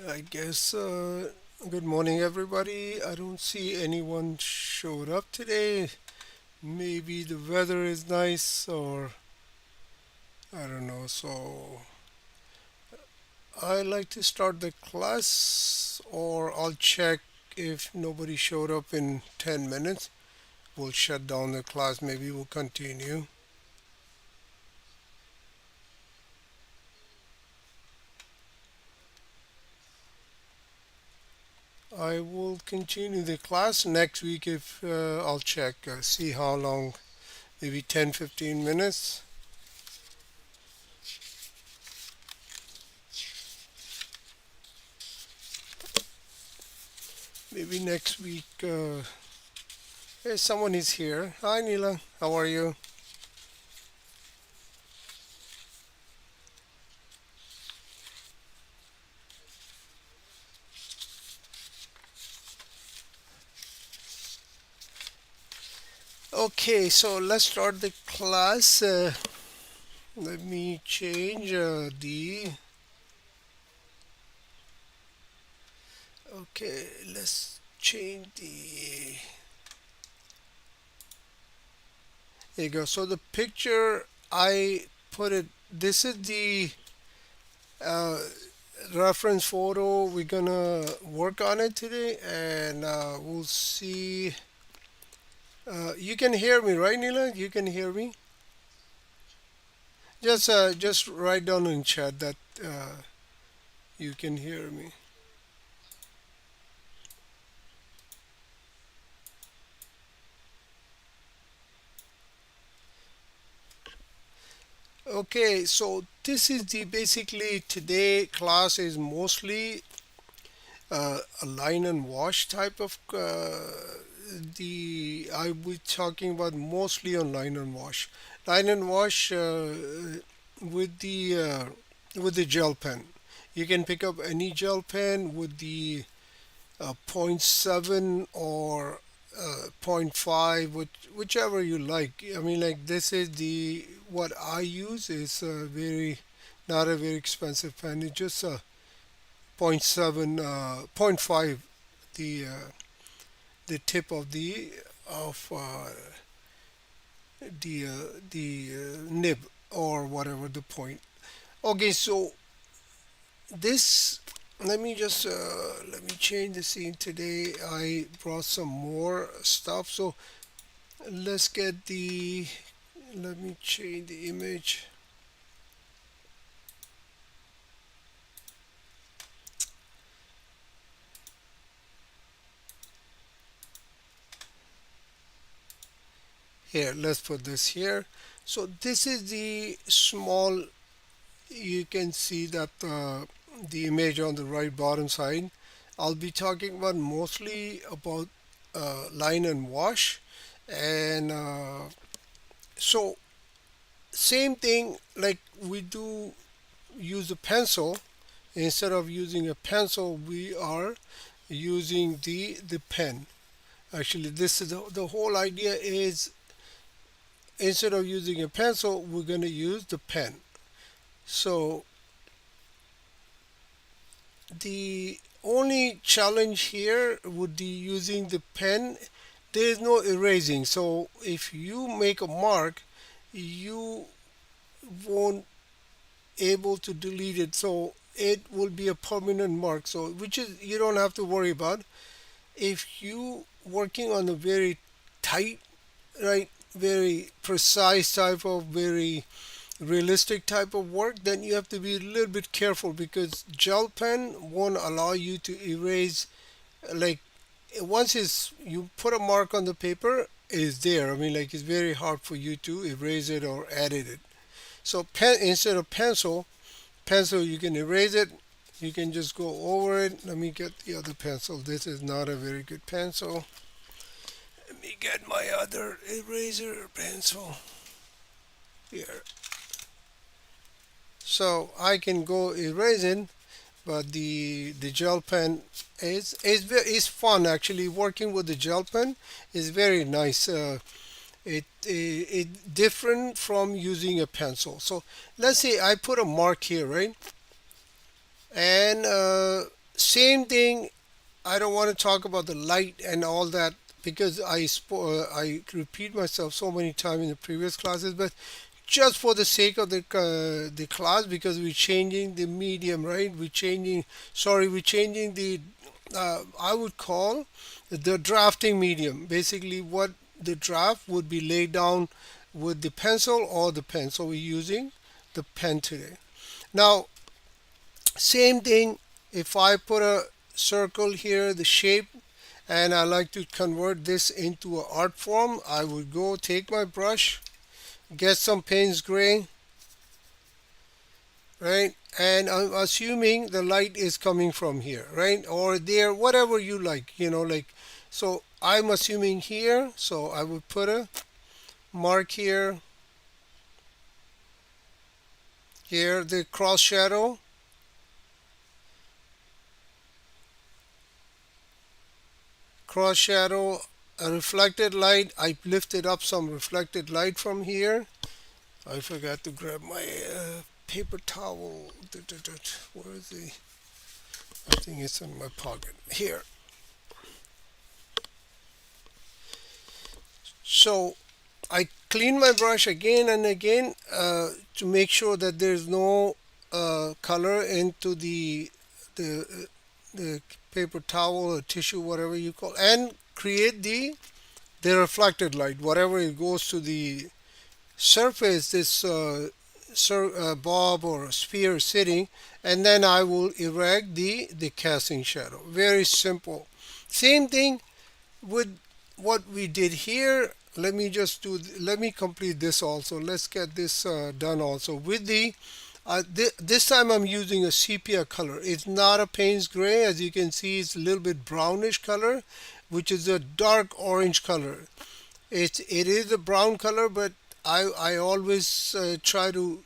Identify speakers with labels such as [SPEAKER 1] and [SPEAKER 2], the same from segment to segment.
[SPEAKER 1] I guess, good morning, everybody. I don't see anyone showed up today. Maybe the weather is nice, or I don't know. So I like to start the class, or I'll check if nobody showed up in 10 minutes. We'll shut down the class. Maybe we'll continue. I will continue the class next week if I'll check, see how long, maybe 10, 15 minutes. Maybe next week. Hey, someone is here. Hi, Neela. How are you? Okay, so let's start the class. Let me change the. Okay, let's change the. There you go. So the picture I put it. This is the uh, reference photo. We're gonna work on it today, and we'll see. You can hear me, right, Neela? You can hear me. Just write down in chat that you can hear me. Okay, so this is the basically today class is mostly a line and wash type of the I will be talking about mostly on line and wash. Line and wash with the uh, with the gel pen. You can pick up any gel pen with the point 0.7 or point 0.5, whichever you like. I mean, like this is the what I use is very not a very expensive pen. It's just a point 0.7, point 0.5, the tip of the nib or whatever the point. Okay, so this let me change the scene today. I brought some more stuff, so let's get the let me change the image here. Let's put this here. So this is the small, you can see that the image on the right bottom side. I'll be talking about mostly about line and wash. And so same thing like we do use a pencil. Instead of using a pencil, we are using the pen. Actually, this is the whole idea is instead of using a pencil, we're going to use the pen. So the only challenge here would be using the pen. There is no erasing. So if you make a mark, you won't able to delete it. So it will be a permanent mark. So which is you don't have to worry about. If you working on a very tight, right, very precise type of very realistic type of work, then you have to be a little bit careful because gel pen won't allow you to erase. Like once it's you put a mark on the paper, is there. I mean, like it's very hard for you to erase it or edit it. So pen instead of pencil you can erase it. You can just go over it. Let me get the other pencil. This is not a very good pencil. Let me get my other eraser pencil here. So I can go erasing, but the gel pen is fun actually. Working with the gel pen is very nice. It different from using a pencil. So let's say I put a mark here, right? And same thing. I don't want to talk about the light and all that because I repeat myself so many times in the previous classes, but just for the sake of the class because we're changing the medium, right? We're changing the I would call the drafting medium. Basically, what the draft would be laid down with the pencil or the pen. So we're using the pen today. Now, same thing. If I put a circle here, the shape, and I like to convert this into an art form, I would go take my brush, get some Payne's gray, right? And I'm assuming the light is coming from here, right? Or there, whatever you like, like. So I'm assuming here, so I would put a mark here, here, the cross shadow, a reflected light. I lifted up some reflected light from here. I forgot to grab my paper towel. Where is the? I think it's in my pocket here. So I clean my brush again and again to make sure that there's no color into the paper towel or tissue, whatever you call, and create the reflected light, whatever it goes to the surface, this bob or sphere sitting, and then I will erect the casting shadow. Very simple. Same thing with what we did here. Let me complete this also. Let's get this done also with this time I'm using a sepia color. It's not a Payne's gray. As you can see, it's a little bit brownish color, which is a dark orange color. It is a brown color, but I always try to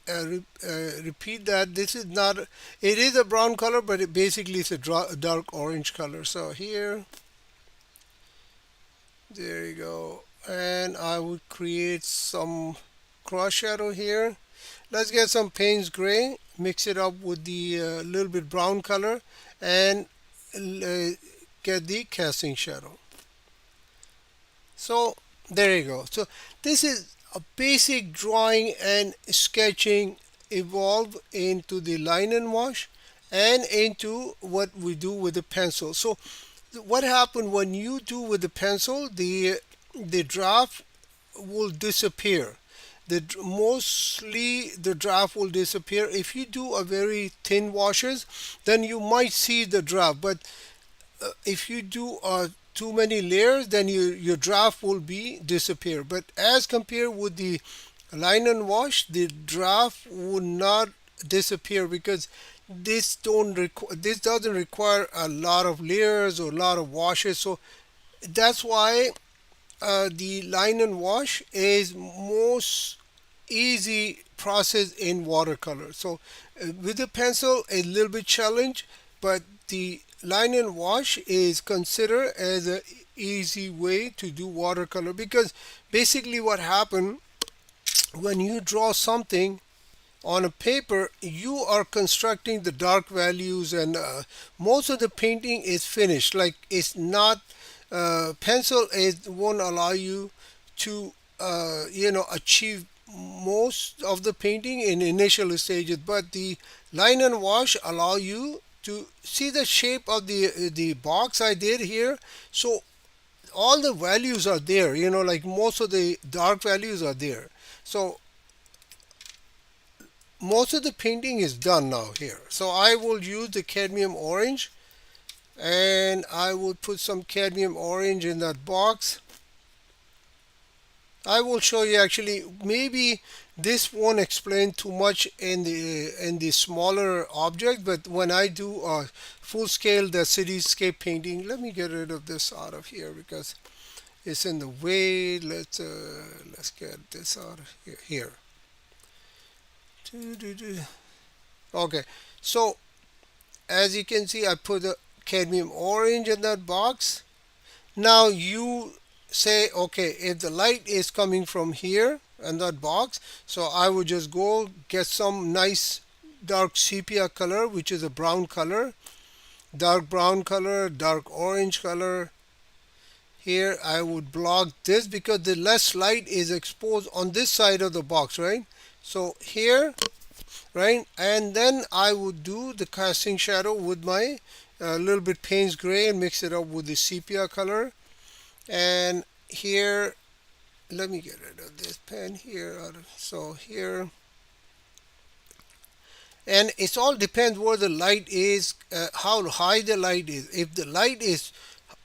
[SPEAKER 1] repeat that this is not. It is a brown color, but it basically is a dark orange color. So here, there you go, and I would create some cross shadow here. Let's get some Payne's gray, mix it up with the little bit brown color, and uh, get the casting shadow. So there you go. So this is a basic drawing and sketching evolve into the line and wash and into what we do with the pencil. So what happened when you do with the pencil, the draft will disappear. Mostly the draft will disappear. If you do a very thin washes, then you might see the draft. But if you do too many layers, then your draft will be disappear. But as compared with the line and wash, the draft would not disappear because this doesn't require a lot of layers or a lot of washes. So that's why the line and wash is most easy process in watercolor. So with the pencil, a little bit challenge, but the line and wash is considered as a easy way to do watercolor because basically what happened when you draw something on a paper, you are constructing the dark values, and most of the painting is finished. Like it's not pencil is won't allow you to achieve most of the painting in initial stages, but the line and wash allow you to see the shape of the box I did here. So all the values are there, like most of the dark values are there. So most of the painting is done now here. So I will use the cadmium orange, and I will put some cadmium orange in that box. I will show you actually, maybe this won't explain too much in the smaller object, but when I do a full scale the cityscape painting, let me get rid of this out of here because it's in the way. Let's get this out of here. Okay, so as you can see, I put the cadmium orange in that box. Now you say, okay, if the light is coming from here in that box, so I would just go get some nice dark sepia color, which is a brown color, dark brown color, dark orange color. Here I would block this because the less light is exposed on this side of the box, right? So here, right, and then I would do the casting shadow with my little bit Payne's gray and mix it up with the sepia color. And here, let me get rid of this pen here. So here, and it's all depends where the light is, how high the light is. If the light is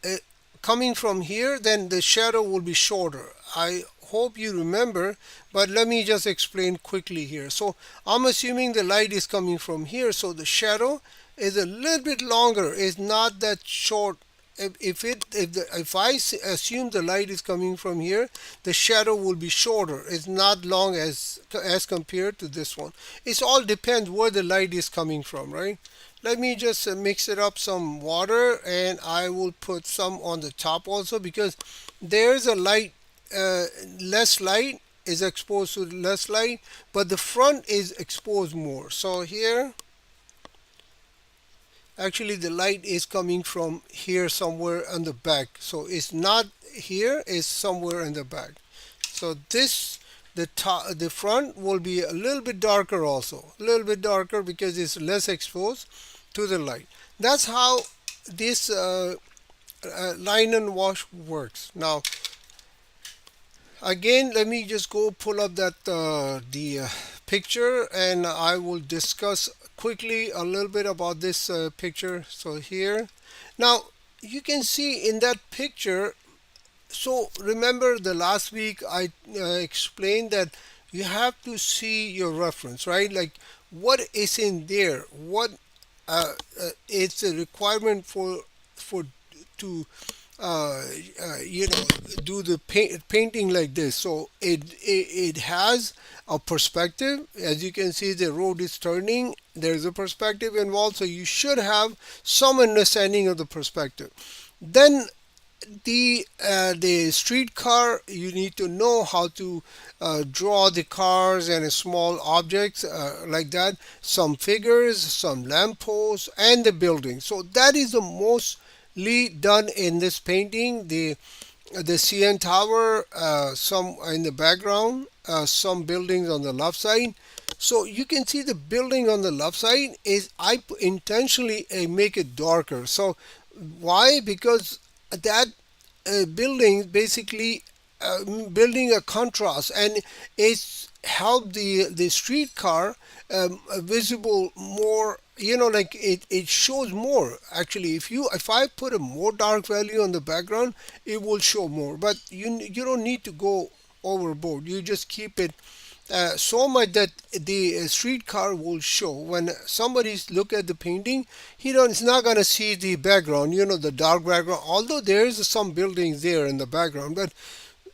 [SPEAKER 1] uh, coming from here, then the shadow will be shorter. I hope you remember, but let me just explain quickly here. So I'm assuming the light is coming from here, so the shadow is a little bit longer. It's not that short. If I assume the light is coming from here, the shadow will be shorter. It's not long as compared to this one. It all depends where the light is coming from, right? Let me just mix it up some water, and I will put some on the top also because there's a light, less light is exposed to less light, but the front is exposed more. So here, actually the light is coming from here somewhere on the back, so it's not here, it's somewhere in the back. So this, the front will be a little bit darker, also a little bit darker because it's less exposed to the light. That's how this line and wash works. Now again, let me just go pull up that the picture, and I will discuss quickly a little bit about this picture. So here, now you can see in that picture, so remember the last week I explained that you have to see your reference, right? Like what is in there, what it's a requirement for to you know, do the painting like this. So it has a perspective. As you can see, the road is turning, there's a perspective involved, so you should have some understanding of the perspective. Then the streetcar, you need to know how to draw the cars and small objects like that, some figures, some lampposts, and the building. So that is the mostly done in this painting. The CN Tower, some in the background, some buildings on the left side. So you can see the building on the left side is I intentionally make it darker. So why? Because that building basically building a contrast, and it's help the streetcar visible more, like it shows more. Actually, if I put a more dark value on the background, it will show more, but you don't need to go overboard. You just keep it so much that the streetcar will show when somebody's look at the painting. He's not going to see the background, the dark background, although there is some buildings there in the background, but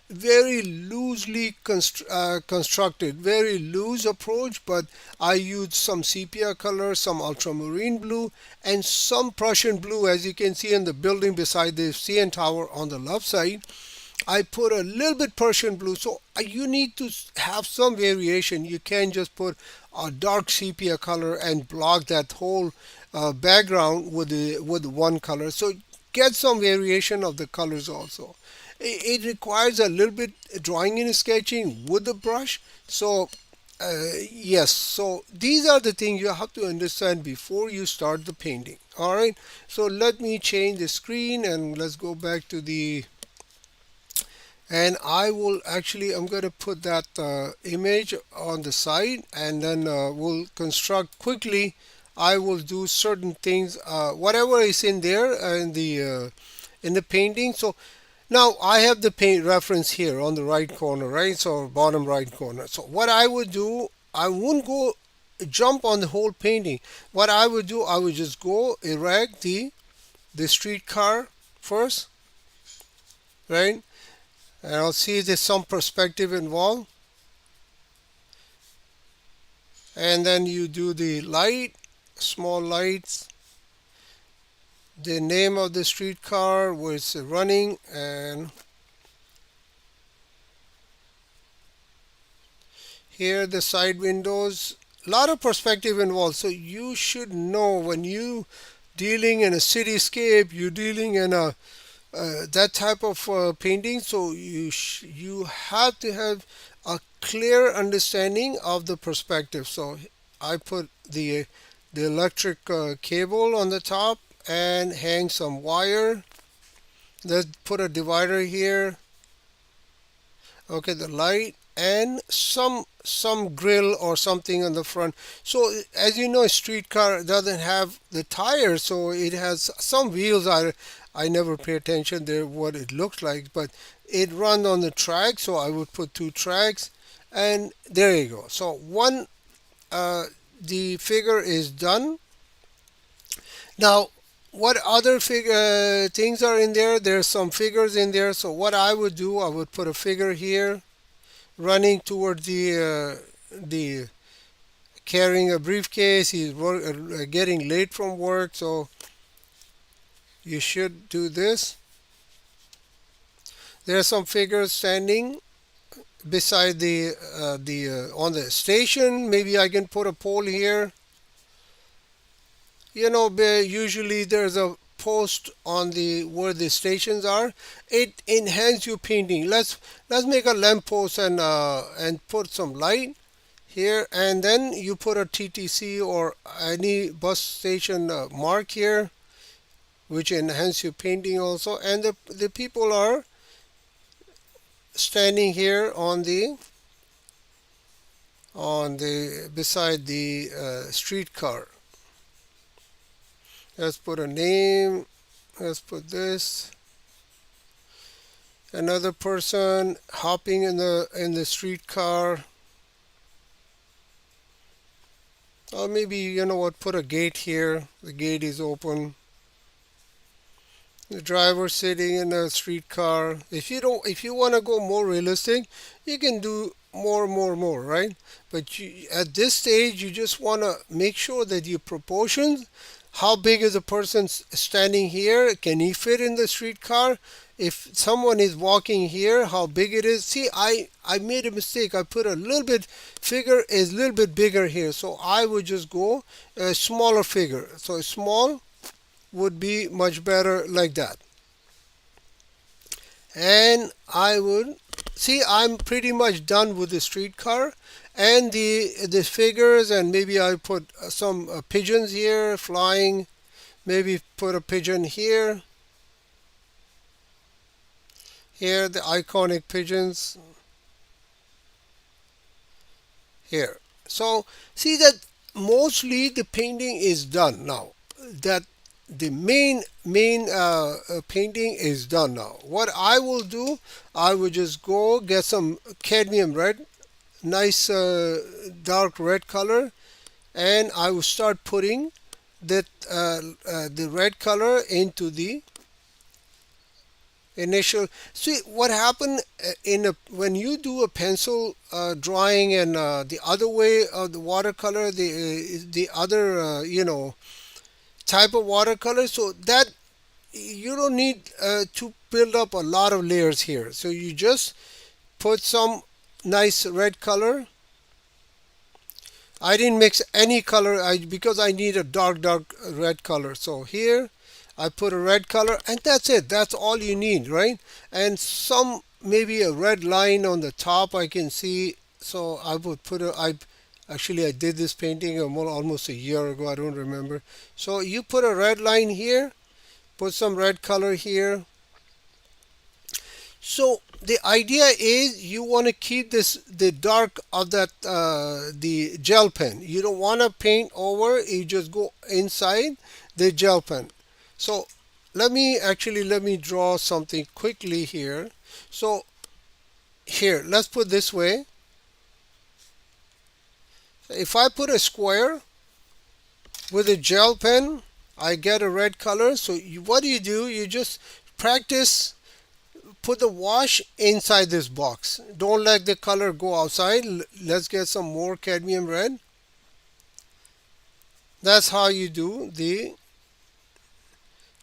[SPEAKER 1] very loosely constructed, very loose approach. But I used some sepia color, some ultramarine blue, and some Prussian blue, as you can see in the building beside the CN Tower on the left side. I put a little bit Persian blue. So you need to have some variation. You can't just put a dark sepia color and block that whole background with one color. So get some variation of the colors also. It requires a little bit drawing and sketching with the brush. So yes, so these are the things you have to understand before you start the painting. All right. So let me change the screen and let's go back to the, and I will actually, I'm going to put that image on the side, and then we'll construct quickly. I will do certain things, whatever is in there in the painting. So now I have the paint reference here on the right corner, right? So bottom right corner. So what I would do, I wouldn't go jump on the whole painting. What I would do, I would just go erect the streetcar first, right? And I'll see there's some perspective involved. And then you do the light, small lights, the name of the streetcar where it's running, and here the side windows. A lot of perspective involved. So you should know when you dealing in a cityscape, you're dealing in a that type of painting. So you have to have a clear understanding of the perspective. So I put the electric cable on the top and hang some wire. Let's put a divider here. Okay, the light and some grill or something on the front. So as you know, a streetcar doesn't have the tires, so it has some wheels. I never pay attention there what it looks like, but it runs on the track. So I would put two tracks, and there you go. So one the figure is done. Now, what other things are in there? There's some figures in there. So what I would do, I would put a figure here running toward the carrying a briefcase. He's getting late from work, so you should do this. There are some figures standing beside the on the station. Maybe I can put a pole here. Usually there's a post on the where the stations are. It enhances your painting. Let's make a lamp post and put some light here, and then you put a TTC or any bus station mark here, which enhance your painting also. And the people are standing here on the beside the streetcar. Let's put a name. Let's put this. Another person hopping in the streetcar. Or maybe put a gate here. The gate is open. The driver sitting in a streetcar. If you want to go more realistic, you can do more, right? But at this stage, you just want to make sure that your proportions. How big is the person standing here? Can he fit in the streetcar? If someone is walking here, how big it is? See, I made a mistake. I put a little bit, figure is a little bit bigger here. So I would just go a smaller figure. So small would be much better like that. And I would, see, I'm pretty much done with the streetcar and the figures, and maybe I put some pigeons here flying. Maybe put a pigeon here. Here, the iconic pigeons here. So see that mostly the painting is done now. That the main painting is done now. What I will do, I will just go get some cadmium red, nice dark red color, and I will start putting that the red color into the initial. See what happened in a when you do a pencil drawing, and the other way of the watercolor, the other type of watercolor, so that you don't need to build up a lot of layers here. So you just put some nice red color. I didn't mix any color because I need a dark red color. So here I put a red color, and that's it. That's all you need, right? And some, maybe a red line on the top I can see. So I would put a I actually I did this painting almost a year ago. I don't remember. So you put a red line here, put some red color here. So the idea is you want to keep this the dark of that the gel pen. You don't want to paint over. You just go inside the gel pen. So let me draw something quickly here. So here, let's put this way. If I put a square with a gel pen, I get a red color. So what do? You just practice, put the wash inside this box. Don't let the color go outside. Let's get some more cadmium red. That's how you do the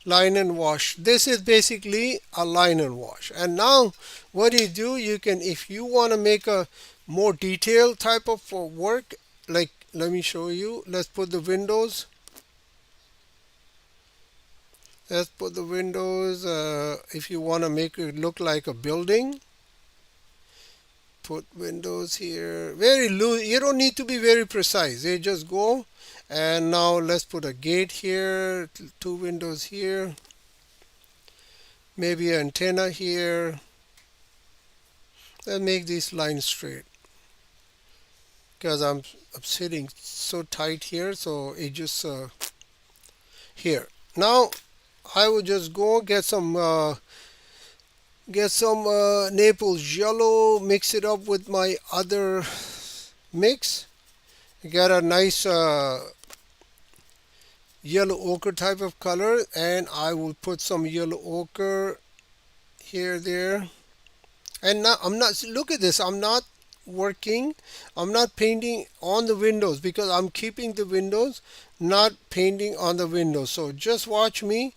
[SPEAKER 1] line and wash. This is basically a line and wash. And now what do? You can, if you want to make a more detailed type of work, like let me show you. Let's put the windows. Let's put the windows. If you want to make it look like a building, put windows here. Very loose. You don't need to be very precise. You just go. And now let's put a gate here, two windows here, maybe an antenna here. Let's make these lines straight because I'm sitting so tight here. So it just here. Now I will just go get some Naples yellow, mix it up with my other mix. Get a nice yellow ochre type of color, and I will put some yellow ochre here, there. And now I'm not, look at this, I'm not working, I'm not painting on the windows because I'm keeping the windows, not painting on the windows. So just watch me.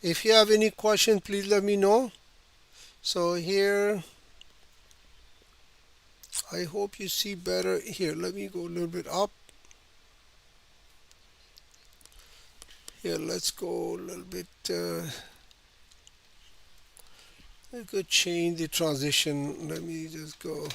[SPEAKER 1] If you have any questions, please let me know. So here, I hope you see better. Here, let me go a little bit up. Here, let's go a little bit. I could change the transition. Let me just go.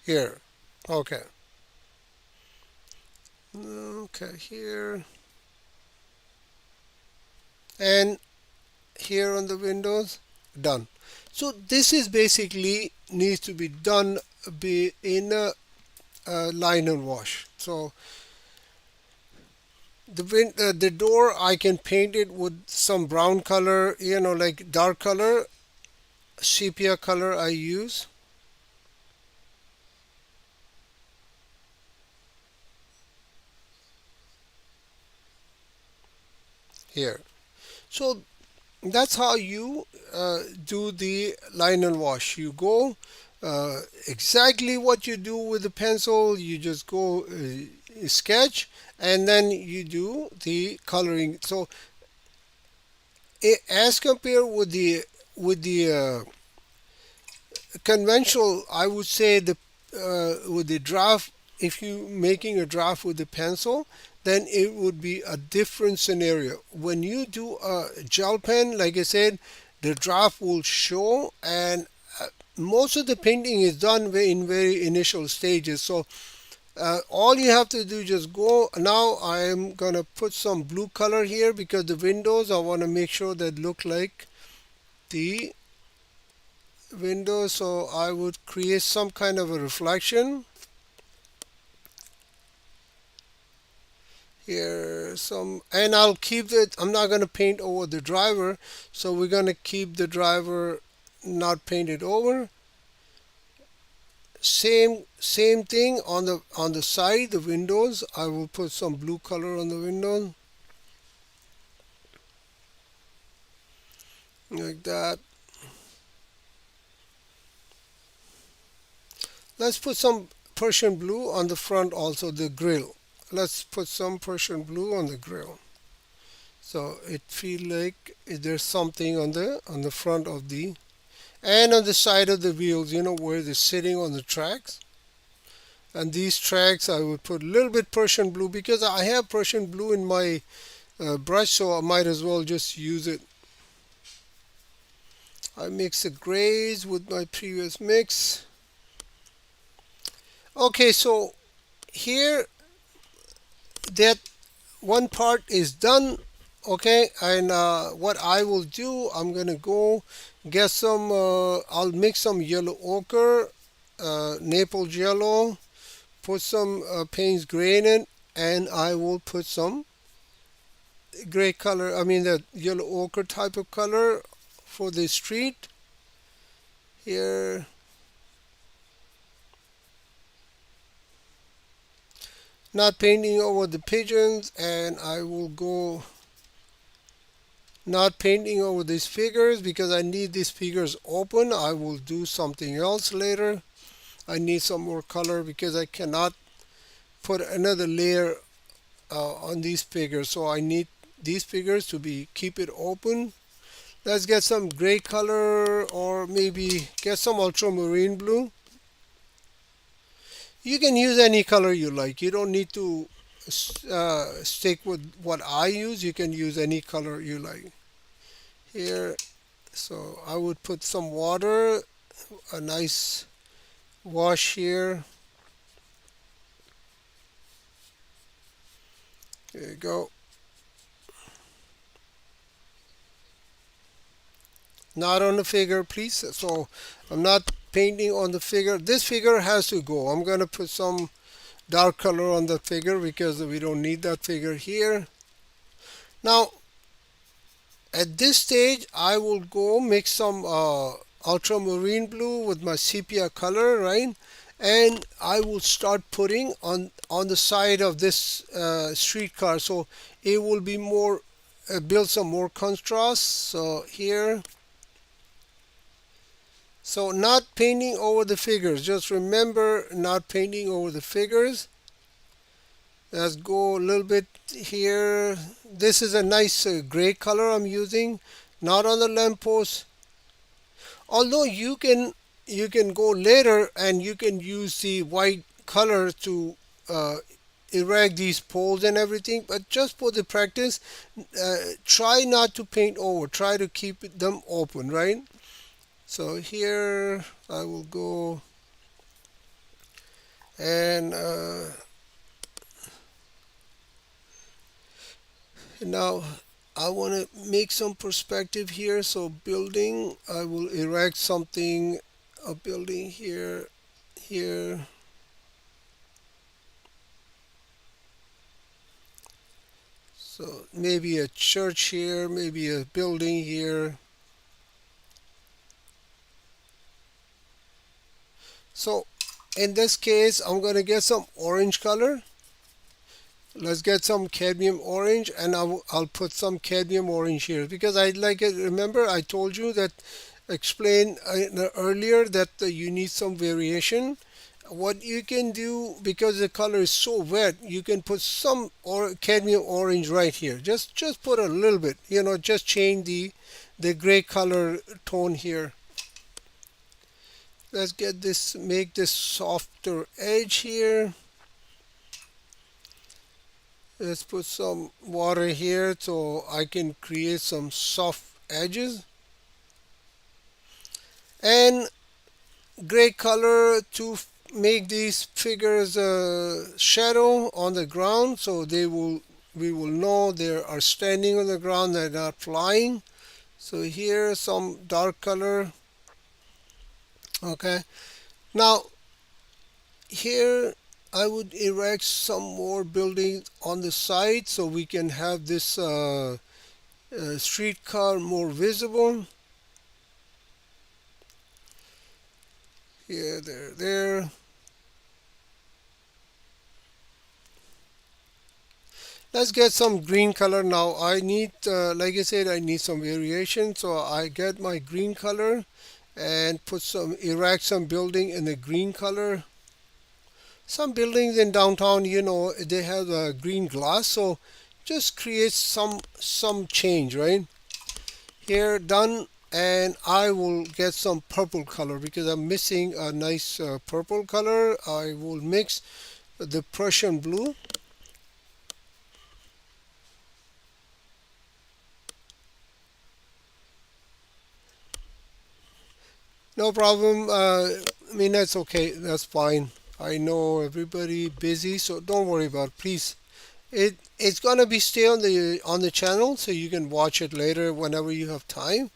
[SPEAKER 1] Here. Okay. Okay, here. And here on the windows. Done. So this is basically needs to be done be in a line and wash. So the door I can paint it with some brown color, like dark color, sepia color I use. here. So that's how you do the line and wash. You go exactly what you do with the pencil. You just go sketch, and then you do the coloring. So as compared with the conventional, I would say the with the draft, if you making a draft with the pencil, then it would be a different scenario. When you do a gel pen, like I said, the draft will show, and most of the painting is done in very initial stages. So all you have to do, just go. Now I am gonna put some blue color here because the windows, I want to make sure that look like the window. So I would create some kind of a reflection here, some, and I'll keep it. I'm not going to paint over the driver, so we're going to keep the driver not painted over. Same thing on the side, the windows. I will put some blue color on the windows like that. Let's put some Persian blue on the front, also the grill. Let's put some Persian blue on the grill, so it feel like there's something on the front of the, and on the side of the wheels, where they're sitting on the tracks. And these tracks I would put a little bit Persian blue because I have Persian blue in my brush, so I might as well just use it. I mix the grays with my previous mix. Okay, so here that one part is done. Okay, and what I will do, I'm gonna go get some, I'll mix some yellow ochre, Naples yellow, put some Payne's gray in it, and I will put some gray color, I mean the yellow ochre type of color for the street here. Not painting over the pigeons, and I will go not painting over these figures because I need these figures open. I will do something else later. I need some more color because I cannot put another layer on these figures, so I need these figures to be keep it open. Let's get some gray color, or maybe get some ultramarine blue. You can use any color you like. You don't need to stick with what I use. You can use any color you like here. So I would put some water, a nice wash here. There you go. Not on the figure, please. So I'm not painting on the figure. This figure has to go. I'm going to put some dark color on the figure because we don't need that figure here. Now at this stage I will go mix some ultramarine blue with my sepia color, right? And I will start putting on the side of this streetcar, so it will be more build some more contrast. So here, so not painting over the figures, just remember not painting over the figures. Let's go a little bit here. This is a nice gray color I'm using, not on the lamppost. Although you can go later and you can use the white color to uh, erect these poles and everything, but just for the practice, try not to paint over. Try to keep them open, right? So here I will go and now I want to make some perspective here. So building, I will erect something, a building here, here. So maybe a church here, maybe a building here. So in this case, I'm going to get some orange color. Let's get some cadmium orange, and I'll put some cadmium orange here because I like it. Remember, I told you that explained earlier that you need some variation. What you can do, because the color is so wet, you can put some or cadmium orange right here. Just put a little bit. Just change the gray color tone here. Let's get this, make this softer edge here. Let's put some water here so I can create some soft edges. And gray color to make these figures shadow on the ground, so we will know they are standing on the ground, they're not flying. So here some dark color. Okay, now here I would erect some more buildings on the side so we can have this streetcar more visible. Here, there. Let's get some green color now. I need, like I said, I need some variation. So I get my green color and put some, erect some building in the green color. Some buildings in downtown, they have green glass. So just create some change, right? Here, done. And I will get some purple color because I'm missing a nice purple color. I will mix the Prussian blue. No problem. I mean, that's okay. That's fine. I know everybody busy, so don't worry about it, please. It's gonna be stay on the channel, so you can watch it later whenever you have time.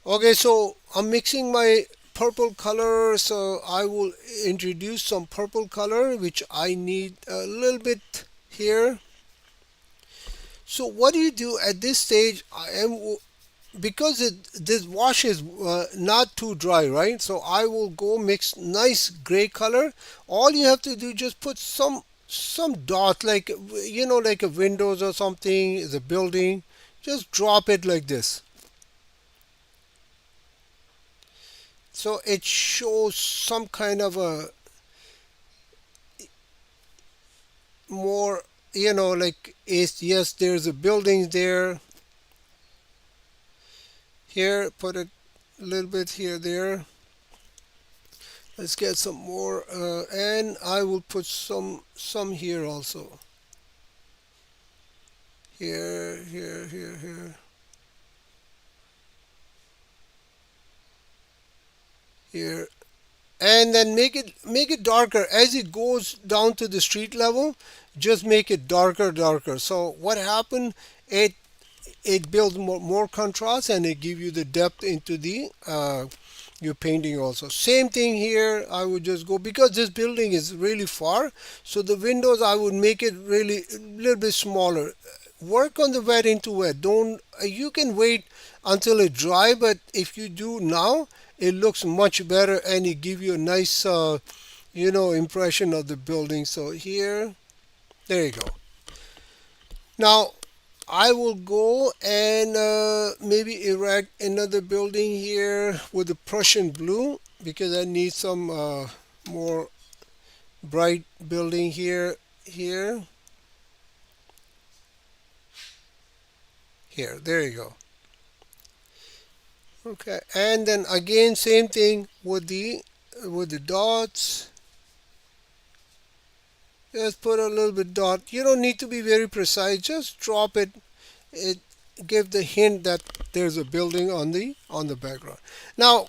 [SPEAKER 1] Okay, so I'm mixing my purple color, so I will introduce some purple color, which I need a little bit here. So what do you do at this stage? I am because this wash is not too dry, right? So I will go mix nice gray color. All you have to do, just put some dot, like like a windows or something, the building. Just drop it like this, so it shows some kind of a more, like is, yes, there's a building there. Here, put it a little bit here, there. Let's get some more, and I will put some here also. Here, here, and then make it darker as it goes down to the street level. Just make it darker. So what happened? It builds more contrast, and it give you the depth into the your painting also. Same thing here. I would just go, because this building is really far, so the windows I would make it really a little bit smaller. Work on the wet into wet. Don't You can wait until it dry, but if you do now, it looks much better, and it give you a nice impression of the building. So here, there you go. Now I will go and maybe erect another building here with the Prussian blue, because I need some more bright building here. There you go. Okay, and then again, same thing with the dots. Just put a little bit dot. You don't need to be very precise. Just drop it. It give the hint that there's a building on the background. Now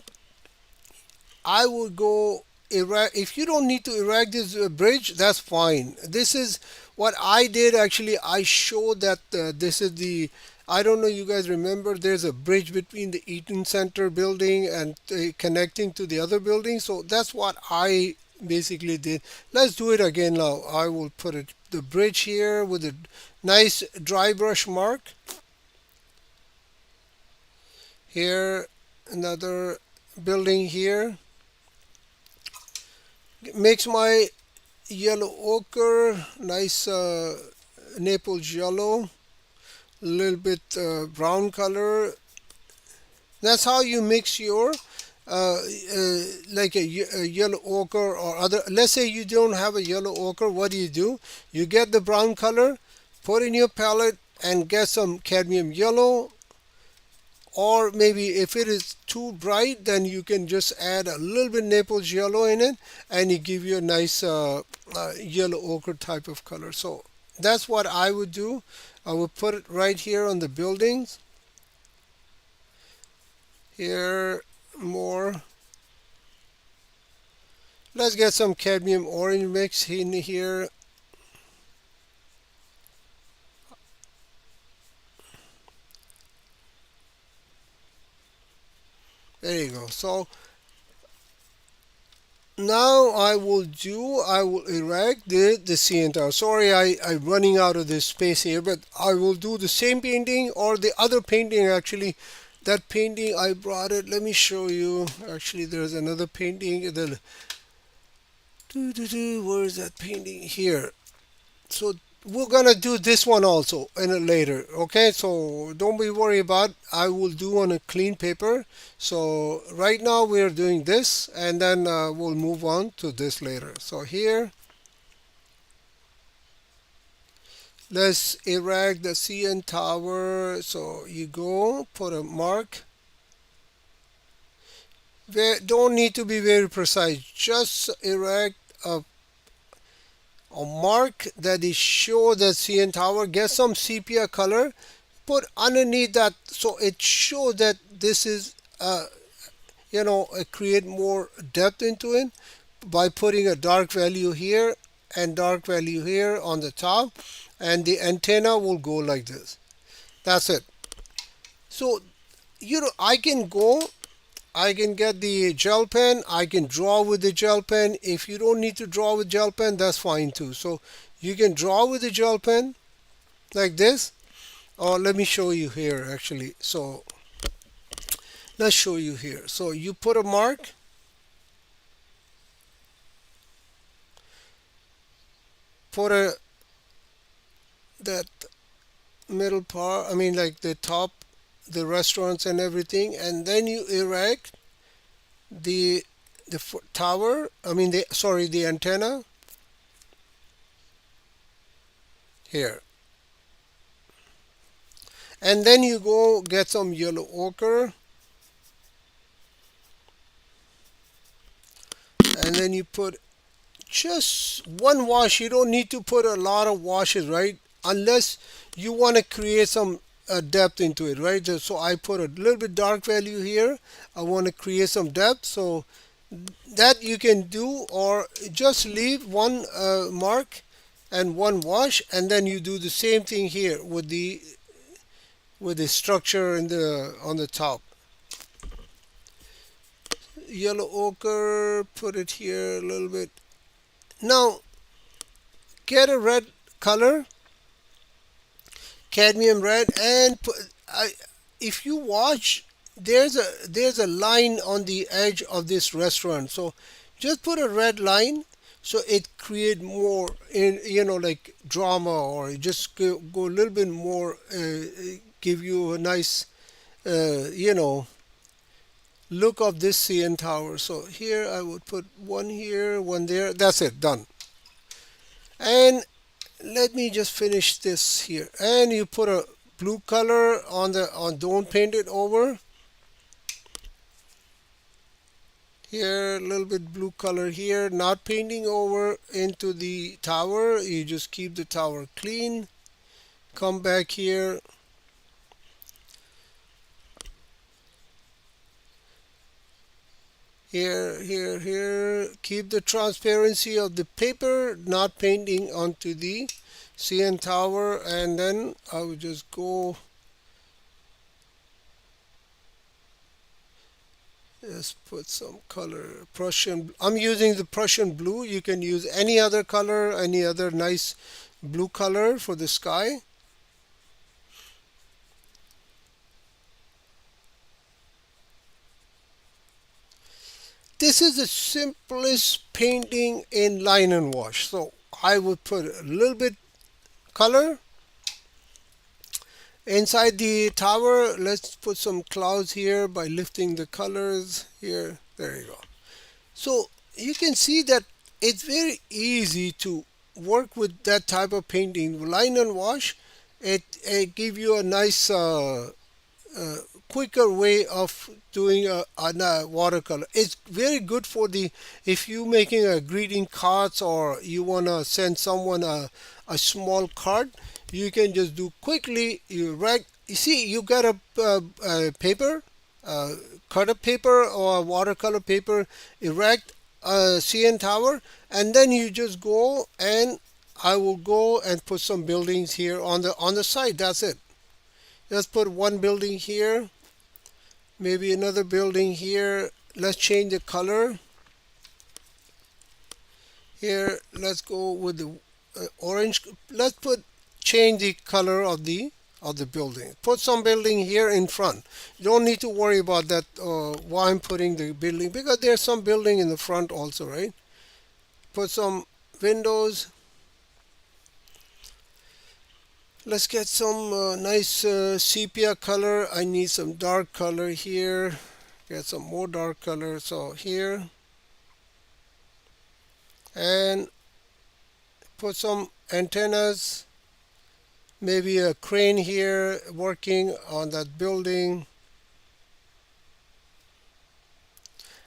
[SPEAKER 1] I would go erect. If you don't need to erect this bridge, that's fine. This is what I did. Actually, I showed that this is the. I don't know. You guys remember? There's a bridge between the Eaton Center building and connecting to the other building. So that's what I basically did. Let's do it again now. I will put the bridge here with a nice dry brush mark. Here, another building here. Makes my yellow ochre, nice Naples yellow, a little bit brown color. That's how you mix your like a yellow ochre or other. Let's say you don't have a yellow ochre. What do? You get the brown color, put in your palette, and get some cadmium yellow. Or maybe if it is too bright, then you can just add a little bit Naples yellow in it, and it give you a nice yellow ochre type of color. So that's what I would do. I would put it right here on the buildings. Here, more. Let's get some cadmium orange mix in here. There you go. So now I will erect the CN tower. Sorry, I'm running out of this space here, but I will do the same painting or the other painting actually. That painting I brought it. Let me show you. Actually, there's another painting. Where is that painting? Here. So we're gonna do this one also in a later. Okay, so don't be worried about. I will do on a clean paper. So right now we're doing this, and then we'll move on to this later. So here, let's erect the CN tower. So you go put a mark. Don't need to be very precise. Just erect a mark that is show the CN tower. Get some sepia color, put underneath that, so it shows that this is create more depth into it by putting a dark value here and dark value here on the top, and the antenna will go like this. That's it. So I can get the gel pen. I can draw with the gel pen. If you don't need to draw with gel pen, that's fine too. So you can draw with the gel pen like this. Or let me show you here actually. So let's show you here. So you put a mark, put a that middle part. I mean like the top, the restaurants and everything, and then you erect the tower. I mean the antenna here. And then you go get some yellow ochre, and then you put just one wash. You don't need to put a lot of washes, right? Unless you want to create some depth into it, right? So I put a little bit dark value here. I want to create some depth, so that you can do, or just leave one mark and one wash, and then you do the same thing here with the structure in the on the top. Yellow ochre, put it here a little bit. Now get a red color, cadmium red, and if you watch, there's a line on the edge of this restaurant. So just put a red line, so it create more in like drama, or just go a little bit more, give you a nice look of this CN tower. So here I would put one here, one there. That's it, done. And let me just finish this here. And you put a blue color on don't paint it over. Here, a little bit blue color here, not painting over into the tower. You just keep the tower clean. Come back here. Here. Keep the transparency of the paper, not painting onto the CN tower. And then I will just go. Let's put some color. Prussian. I'm using the Prussian blue. You can use any other color, any other nice blue color for the sky. this is the simplest painting in line and wash. So I would put a little bit color inside the tower. Let's put some clouds here by lifting the colors here. There you go. So you can see that it's very easy to work with that type of painting. Line and wash, it give you a nice uh, quicker way of doing a watercolor. It's very good for the if you making a greeting cards or you wanna send someone a small card. You can just do quickly. You write. You see, you got a paper, uh, cut a paper or watercolor paper, erect a CN tower, and then you just go and I will go and put some buildings here on the side. That's it. Let's put one building here, maybe another building here. Let's change the color here. Let's go with the orange. Let's put change the color of the building. Put some building here in front. You don't need to worry about that. Why I'm putting the building, because there's some building in the front also, right? Put some windows. Let's get some nice sepia color. I need some dark color here. Get some more dark color. So here, and put some antennas. Maybe a crane here working on that building.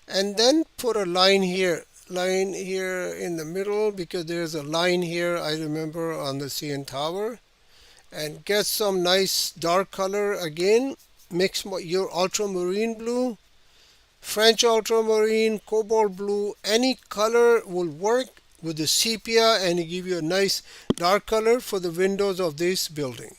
[SPEAKER 1] And then put a line here in the middle, because there's a line here I remember on the CN tower. And get some nice dark color again. Mix your ultramarine blue, French ultramarine, cobalt blue, any color will work with the sepia, and it give you a nice dark color for the windows of this building.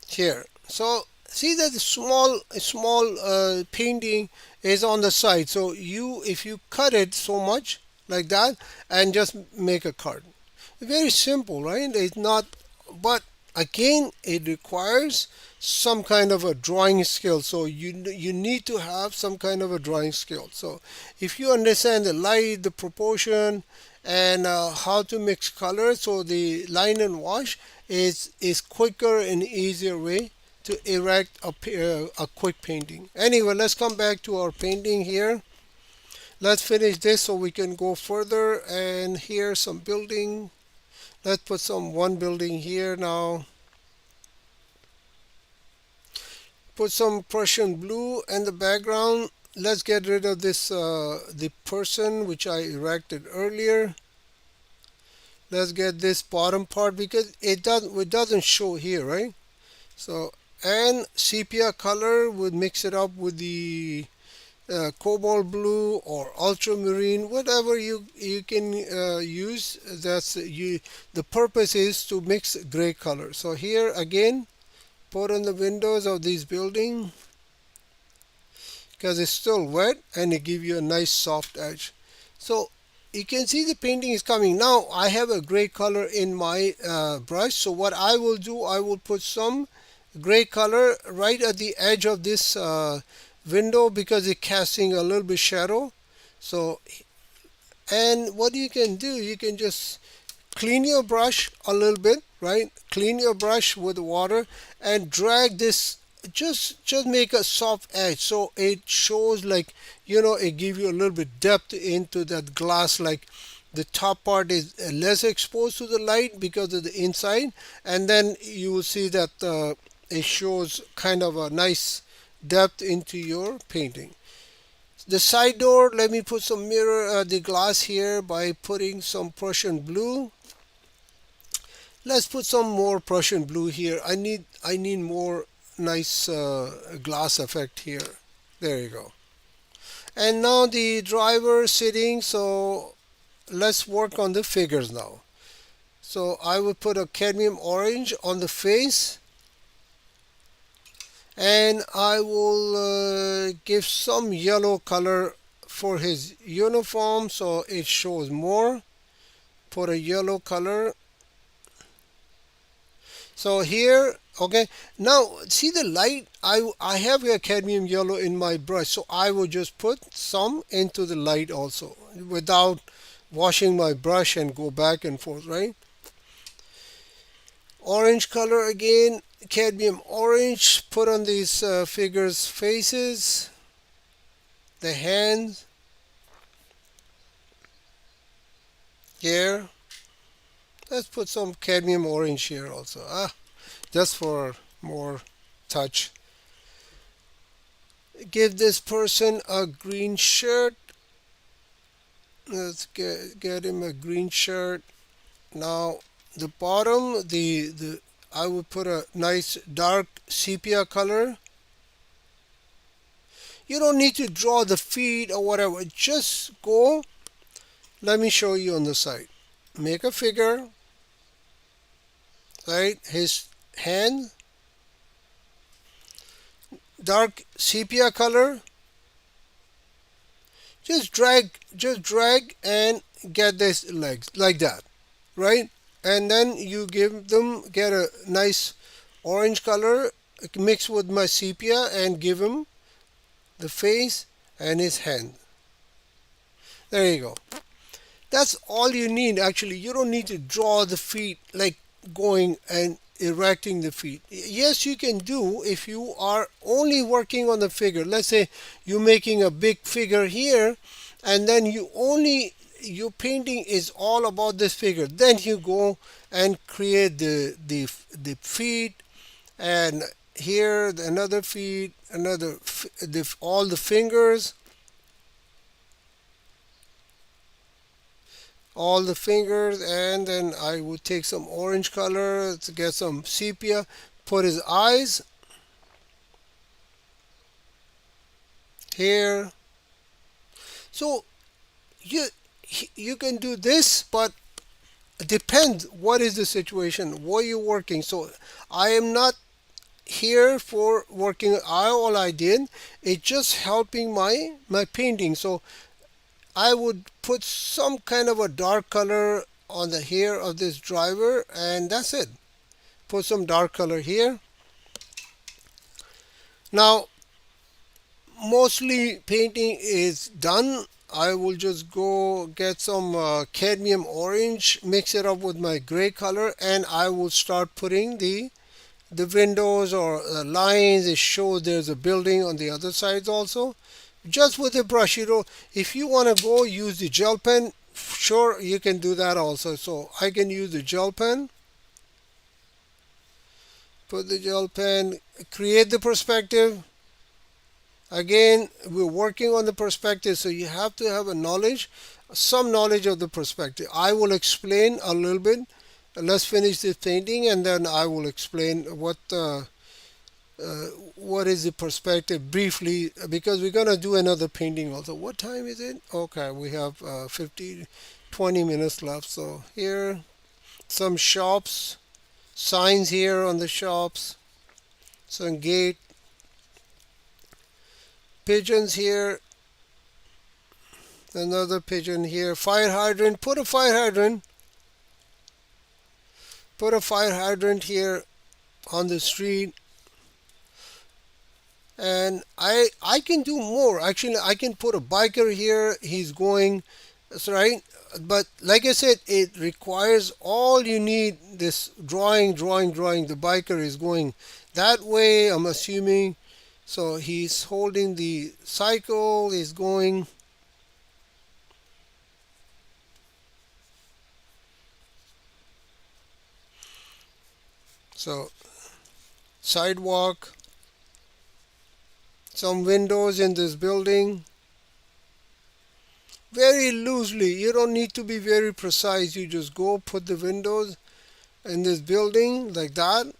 [SPEAKER 1] Here, so see that the small painting is on the side. So you, if you cut it so much like that and just make a card, very simple, right? It's not, but again, it requires some kind of a drawing skill. So you need to have some kind of a drawing skill. So if you understand the light, the proportion, and how to mix colors, so the line and wash is quicker and easier way to erect a quick painting. Anyway, let's come back to our painting here. Let's finish this so we can go further. And here's some building. Let's put some one building here now. Put some Prussian blue in the background. Let's get rid of this the person which I erected earlier. Let's get this bottom part, because it doesn't show here, right? So, and sepia color would mix it up with the cobalt blue or ultramarine, whatever you can use. That's you. The purpose is to mix gray color. So here again, put on the windows of this building, because it's still wet, and it give you a nice soft edge. So you can see the painting is coming. Now I have a gray color in my brush. So what I will do, I will put some gray color right at the edge of this window, because it's casting a little bit shadow. So, and what you can do, you can just clean your brush a little bit, right? Clean your brush with water and drag this, just make a soft edge, so it shows like, it give you a little bit depth into that glass. Like the top part is less exposed to the light because of the inside, and then you will see that it shows kind of a nice depth into your painting. The side door, let me put some mirror the glass here by putting some Prussian blue. Let's put some more Prussian blue here. I need more nice glass effect here. There you go. And now the driver sitting, so let's work on the figures now. So I will put a cadmium orange on the face, And I will give some yellow color for his uniform so it shows more. Put a yellow color. So here, okay, now see the light. I have a cadmium yellow in my brush, so I will just put some into the light also without washing my brush and go back and forth, right? Orange color again, cadmium orange. Put on these figures' faces, the hands here. Let's put some cadmium orange here also. Just for more touch. Give this person a green shirt. Let's get him a green shirt. Now the bottom, the I would put a nice dark sepia color. You don't need to draw the feet or whatever. Just go. Let me show you on the side. Make a figure, right? His hand, dark sepia color. Just drag and get this legs like that, right? And then you get a nice orange color mixed with my sepia and give him the face and his hand. There you go. That's all you need actually. You don't need to draw the feet like going and erecting the feet. Yes, you can do if you are only working on the figure. Let's say you're making a big figure here and then your painting is all about this figure. Then you go and create the feet and here another feet, all the fingers, and then I would take some orange color to get some sepia, put his eyes here. So you you can do this, but depends what is the situation, what you're working. So I am not here for working. All I did is just helping my painting. So I would put some kind of a dark color on the hair of this driver and that's it. Put some dark color here. Now mostly painting is done. I will just go get some cadmium orange, mix it up with my gray color, and I will start putting the windows or lines. It shows there's a building on the other sides also. Just with a brush, if you want to go use the gel pen, sure you can do that also. So I can use the gel pen. Put the gel pen, create the perspective. Again, we're working on the perspective, so you have to have some knowledge of the perspective. I will explain a little bit. Let's finish this painting, and then I will explain what is the perspective briefly, because we're gonna do another painting also. What time is it? Okay, we have 20 minutes left. So here, some shops, signs here on the shops, some gate. Pigeons here, another pigeon here, fire hydrant. Put a fire hydrant here on the street. And I can do more. Actually, I can put a biker here. He's going, that's right. But like I said, it requires all you need this drawing. The biker is going that way, I'm assuming. So he's holding the cycle, is going. So sidewalk, some windows in this building. Very loosely, you don't need to be very precise. You just go put the windows in this building like that.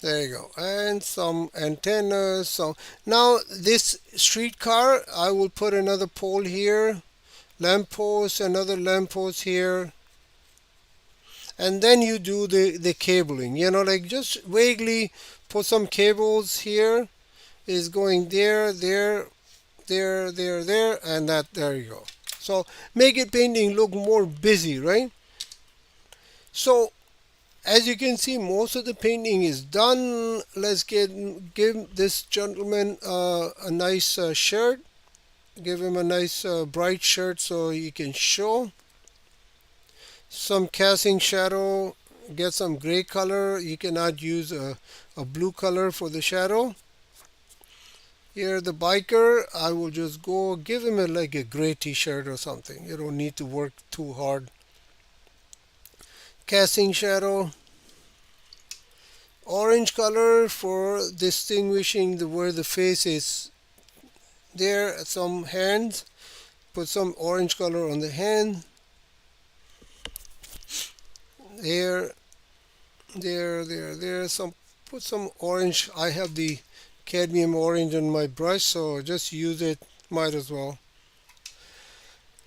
[SPEAKER 1] There you go. And some antennas. Now this streetcar, I will put another pole here. lamppost, another lamppost here, and then you do the cabling. Like just vaguely put some cables here. Is going there, there, there, and that. There you go. So make it painting look more busy, right? So as you can see, most of the painting is done. Let's give this gentleman a nice shirt. Give him a nice bright shirt so he can show. Some casting shadow. Get some gray color. You cannot use a blue color for the shadow. Here the biker, I will just go give him like a gray t-shirt or something. You don't need to work too hard. Casting shadow. Orange color for distinguishing where the face is. There, some hands. Put some orange color on the hand. There, there. Put some orange. I have the cadmium orange on my brush, so just use it. Might as well.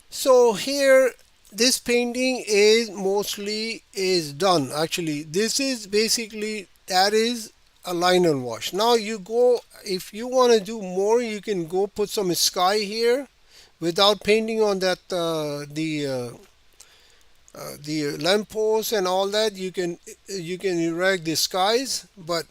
[SPEAKER 1] So here, this painting is mostly is done. Actually, this is basically that is a line and wash. Now you go, if you want to do more, you can go put some sky here without painting on that the lamppost and all that. You can erect the skies, but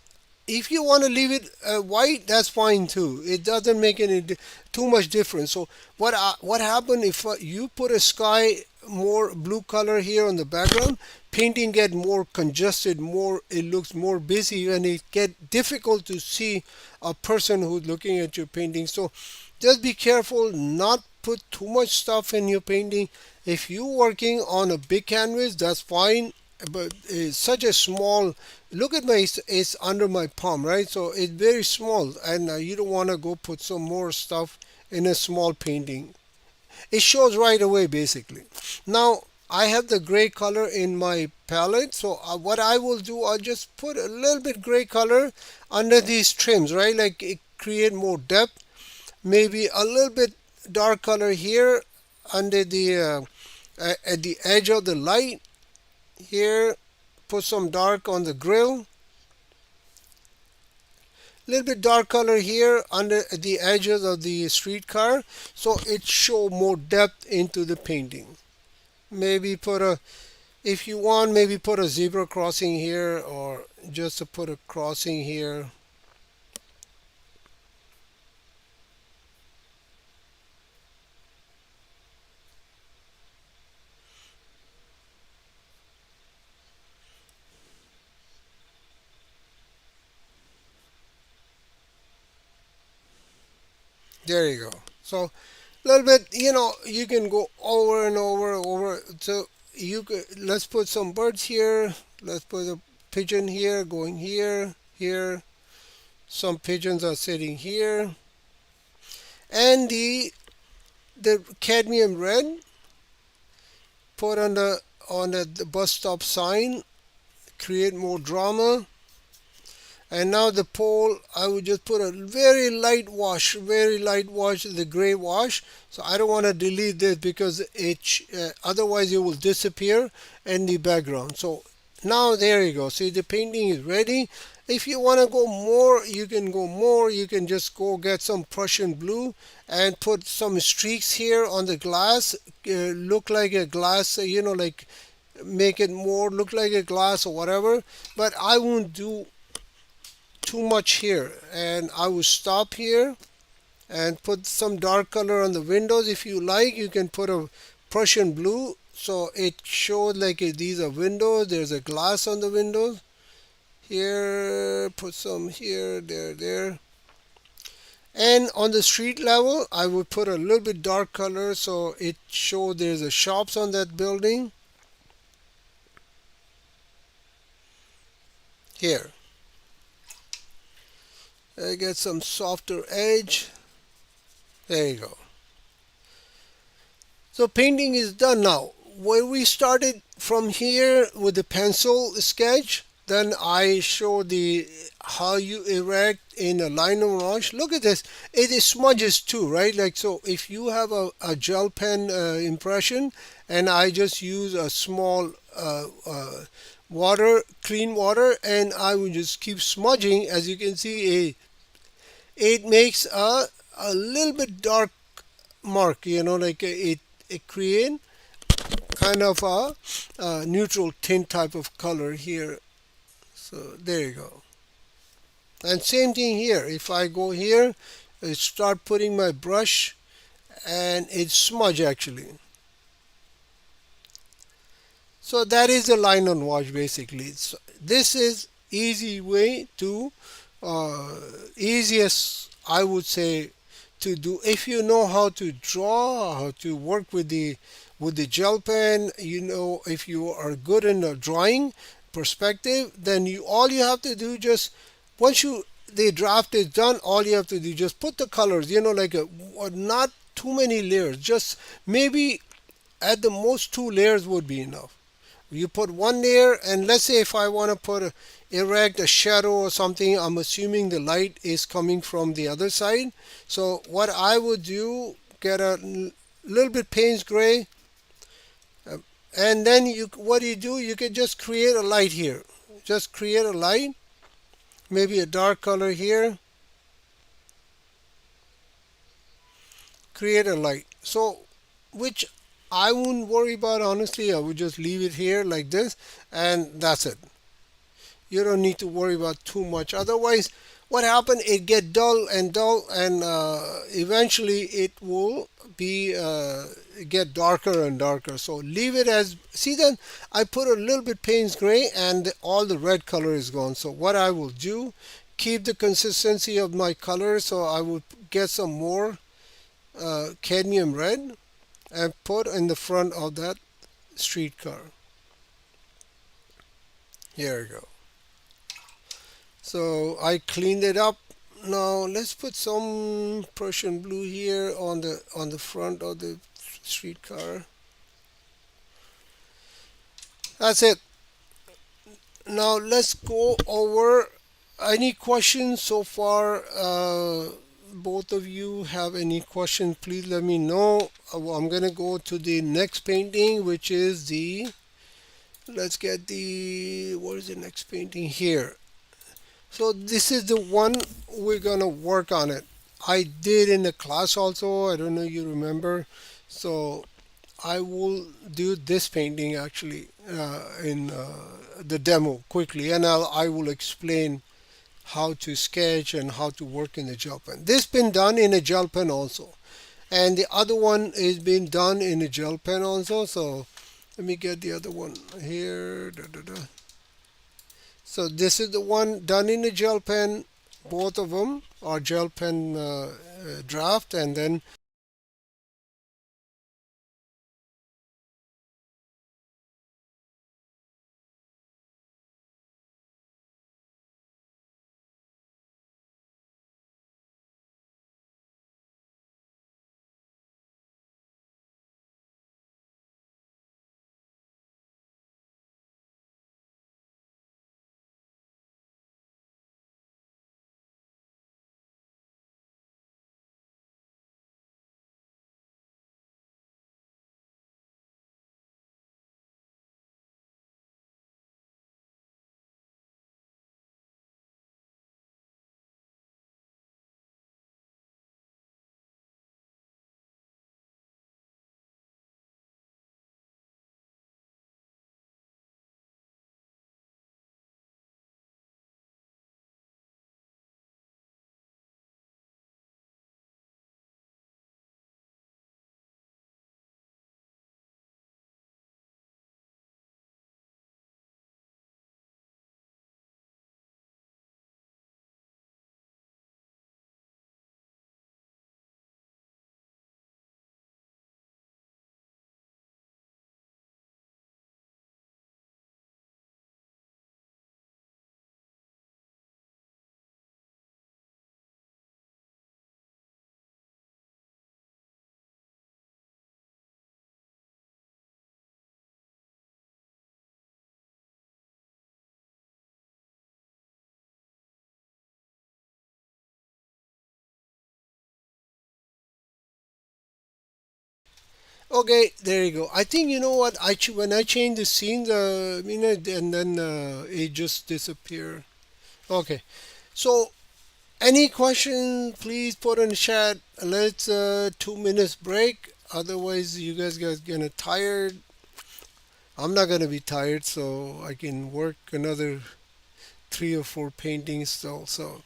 [SPEAKER 1] if you want to leave it white, that's fine too. It doesn't make any too much difference. So what happened if you put a sky more blue color here on the background, painting get more congested, more it looks more busy, and it get difficult to see a person who's looking at your painting. So just be careful, not put too much stuff in your painting. If you're working on a big canvas, that's fine, but it's such a small, look at my, it's under my palm, right? So it's very small, and you don't want to go put some more stuff in a small painting. It shows right away basically. Now I have the gray color in my palette, so what I will do, I'll just put a little bit gray color under these trims, right? Like it create more depth. Maybe a little bit dark color here under the at the edge of the light here. Put some dark on the grill. Little bit dark color here under the edges of the streetcar, so it show more depth into the painting. Maybe put a, if you want, maybe put a zebra crossing here, or just to put a crossing here. There you go. So a little bit, you can go over and over. So you could, let's put some birds here. Let's put a pigeon here, going here, here. Some pigeons are sitting here, and the cadmium red put on the bus stop sign, create more drama. And now the pole, I would just put a very light wash, the gray wash. So I don't want to delete this because otherwise it will disappear in the background. So now there you go. See, the painting is ready. If you want to go more, you can go more. You can just go get some Prussian blue and put some streaks here on the glass. Look like a glass, like make it more look like a glass or whatever. But I won't do too much here, and I will stop here and put some dark color on the windows. If you like, you can put a Prussian blue so it shows like these are windows, there's a glass on the windows. Here, put some here, there. And on the street level, I would put a little bit dark color so it shows there's a shops on that building. Here, I get some softer edge. There you go. So painting is done now. Where we started from here with the pencil sketch, Then I show the how you erect in a line and wash. Look at this. It is smudges too, right? Like so, if you have a gel pen impression, and I just use a small water, clean water, and I will just keep smudging. As you can see, it makes a little bit dark mark. Like it create kind of a neutral tint type of color here. So there you go. And same thing here. If I go here, I start putting my brush and it's smudge actually. So that is the line on wash basically. So this is easy way to uh, easiest I would say to do if you know how to draw, how to work with the gel pen. If you are good in the drawing perspective, then you all you have to do just once you the draft is done, all you have to do just put the colors. Like not too many layers, just maybe at the most two layers would be enough. You put one layer, and let's say if I want to erect a shadow or something, I'm assuming the light is coming from the other side. So what I would do, get a little bit Payne's gray, uh, and then what do you do? You can just create a light here. Just create a light, maybe a dark color here, create a light. So which I wouldn't worry about honestly. I would just leave it here like this, and that's it. You don't need to worry about too much. Otherwise, what happened? It get dull, and eventually it will be get darker and darker. So leave it as see. Then I put a little bit Payne's gray, and all the red color is gone. So what I will do, keep the consistency of my color. So I will get some more cadmium red and put in the front of that street car. Here we go. So I cleaned it up. Now let's put some Prussian blue here on the front of the streetcar. That's it. Now let's go over any questions so far. Both of you have any questions? Please let me know. I'm gonna go to the next painting, which is the. Let's get the. What is the next painting here? So this is the one we're gonna work on it. I did in the class also. I don't know if you remember. So I will do this painting actually in the demo quickly, and I will explain how to sketch and how to work in the gel pen. This been done in a gel pen also, and the other one is being done in a gel pen also. So let me get the other one here. Da, da, da. So this is the one done in a gel pen. Both of them are gel pen draft, and then Okay, there you go. I think you know what when I change the scene, and then it just disappear. Okay, so any question? Please put in the chat. Let's 2 minutes break. Otherwise, you guys gonna tired. I'm not gonna be tired, so I can work another 3 or 4 paintings still. So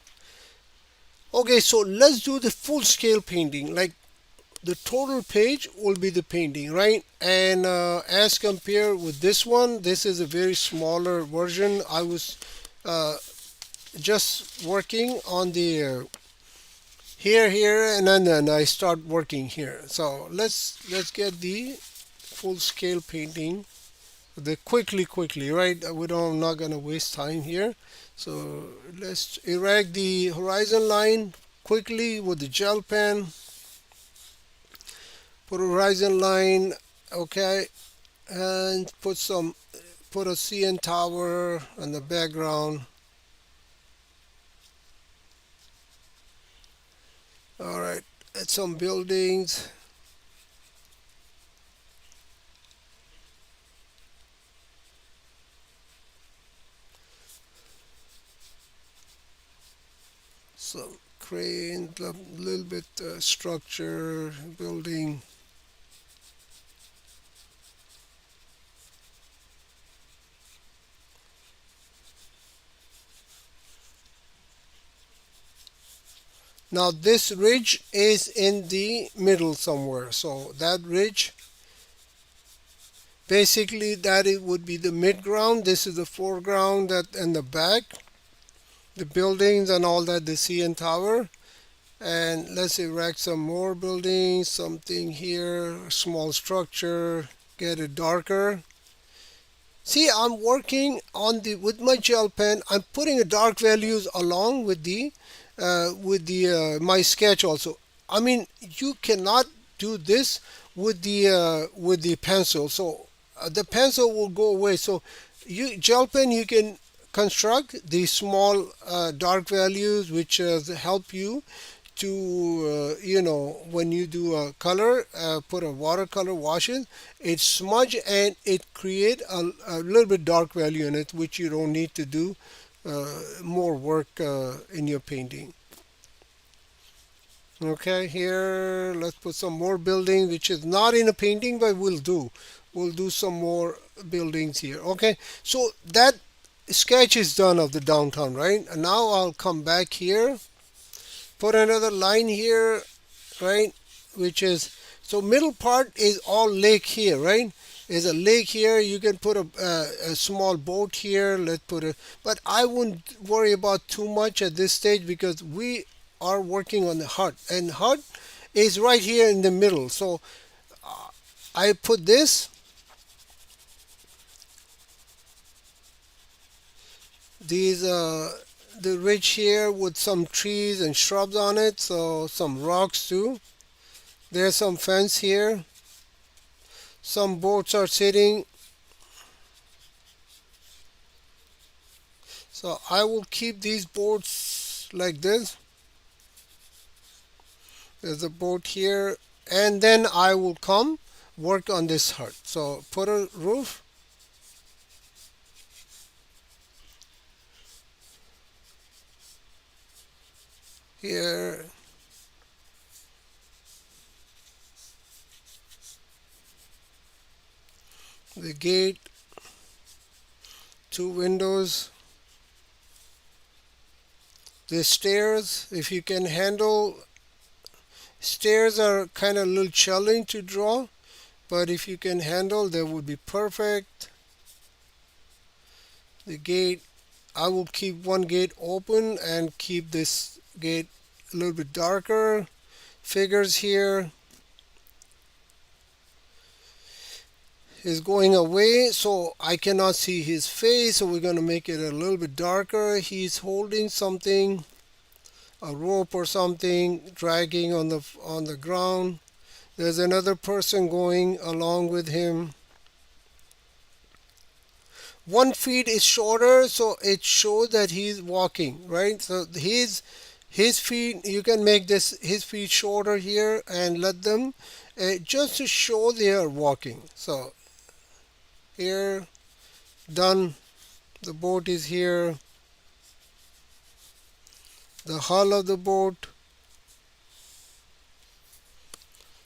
[SPEAKER 1] okay, so let's do the full scale painting. Like the total page will be the painting, right? And as compared with this one, this is a very smaller version. I was uh, just working on the here, and then I start working here. So let's get the full scale painting. The quickly, right? We don't, I'm not gonna waste time here. So let's erect the horizon line quickly with the gel pen. Put a horizon line, okay, and put a CN tower on the background. All right, add some buildings. Some crane, a little bit structure, building. Now this ridge is in the middle somewhere. So that ridge, basically that it would be the midground. This is the foreground that and the back, the buildings and all that, the CN tower. And let's erect some more buildings, something here, small structure, get it darker. See, I'm working on the with my gel pen. I'm putting a dark values along with the my sketch also. I mean, you cannot do this with the pencil. So the pencil will go away. So you gel pen, you can construct the small dark values which help you to when you do a color, put a watercolor washes, it smudge and it create a little bit dark value in it, which you don't need to do more work in your painting. Okay, here let's put some more building which is not in a painting, but we'll do some more buildings here. Okay, so that sketch is done of the downtown, right? And now I'll come back here, put another line here, right? Which is, so middle part is all lake here, right? Is a lake here. You can put a small boat here. Let's put it, but I wouldn't worry about too much at this stage because we are working on the hut, and hut is right here in the middle. So I put this, these the ridge here with some trees and shrubs on it. So some rocks too. There's some fence here. Some boats are sitting. So I will keep these boats like this. There's a boat here, and then I will come work on this hut. So put a roof here, the gate, 2 windows, the stairs. If you can handle stairs, are kind of a little challenging to draw, but if you can handle, that would be perfect. The gate, I will keep one gate open and keep this gate a little bit darker. Figures here is going away, so I cannot see his face, so we're going to make it a little bit darker. He's holding something, a rope or something, dragging on the ground. There's another person going along with him. 1 feet is shorter, so it shows that he's walking, right? So he's His feet, you can make this his feet shorter here and let them just to show they are walking. So here, done. The boat is here. The hull of the boat.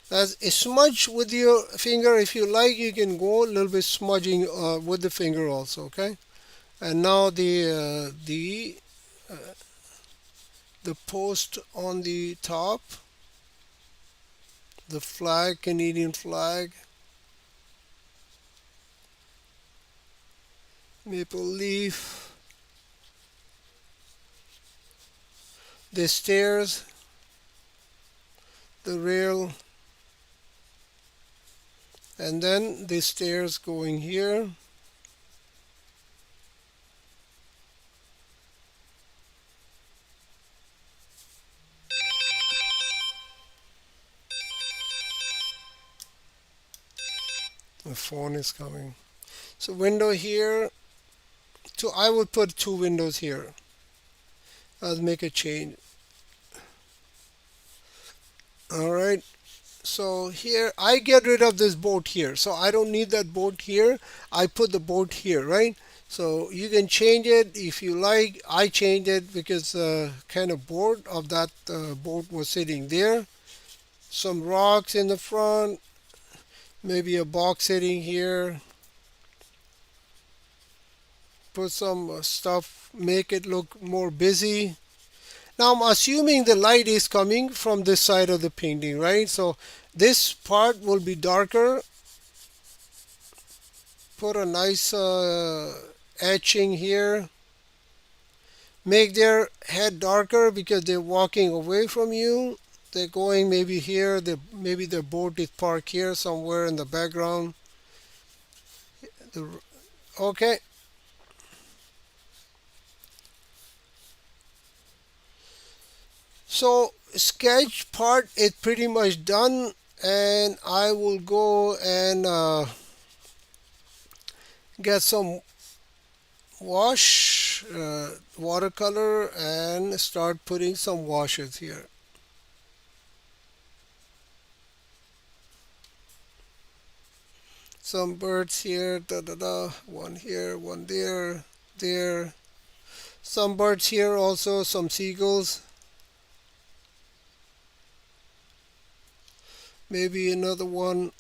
[SPEAKER 1] As smudge with your finger, if you like, you can go a little bit smudging with the finger also. Okay. And now the post on the top, the flag, Canadian flag, maple leaf, the stairs, the rail, and then the stairs going here. The phone is coming. So window here. So I would put two windows here. I'll make a change. All right. So here I get rid of this boat here. So I don't need that boat here. I put the boat here, right? So you can change it if you like. I changed it because kind of bored of that boat was sitting there. Some rocks in the front, maybe a box sitting here. Put some stuff, make it look more busy. Now I'm assuming the light is coming from this side of the painting, right? So this part will be darker. Put a nice etching here. Make their head darker because they're walking away from you. They're going maybe here. Maybe their boat is parked here somewhere in the background. Okay. So sketch part is pretty much done, and I will go and get some watercolor and start putting some washes here. Some birds here, da da da, one here, one there, there. Some birds here also, some seagulls. Maybe another one.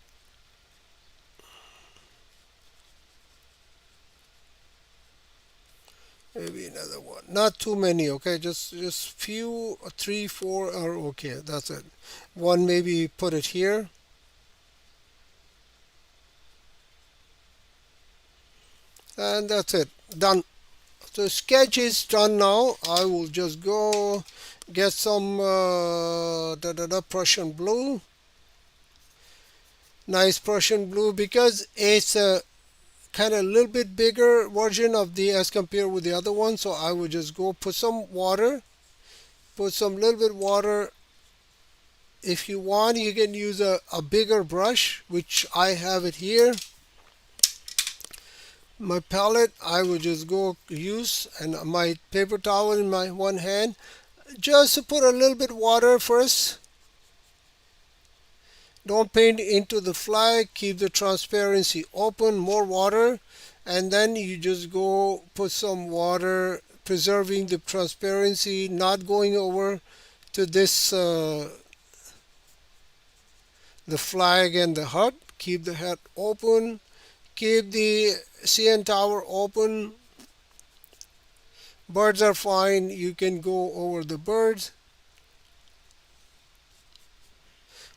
[SPEAKER 1] Maybe another one. Not too many, okay? Just few, three, four are okay. That's it. One maybe put it here. And that's it. Done. So sketch is done now. I will just go get some Prussian blue. Nice Prussian blue because it's a kind of a little bit bigger version of the as compared with the other one. So I would just go put some water. Put some little bit water. If you want, you can use a bigger brush, which I have it here. My palette, I will just go use, and my paper towel in my one hand. Just to put a little bit water first. Don't paint into the flag. Keep the transparency open. More water, and then you just go put some water, preserving the transparency, not going over to this the flag and the hut. Keep the hut open. Keep the CN tower open. Birds are fine. You can go over the birds.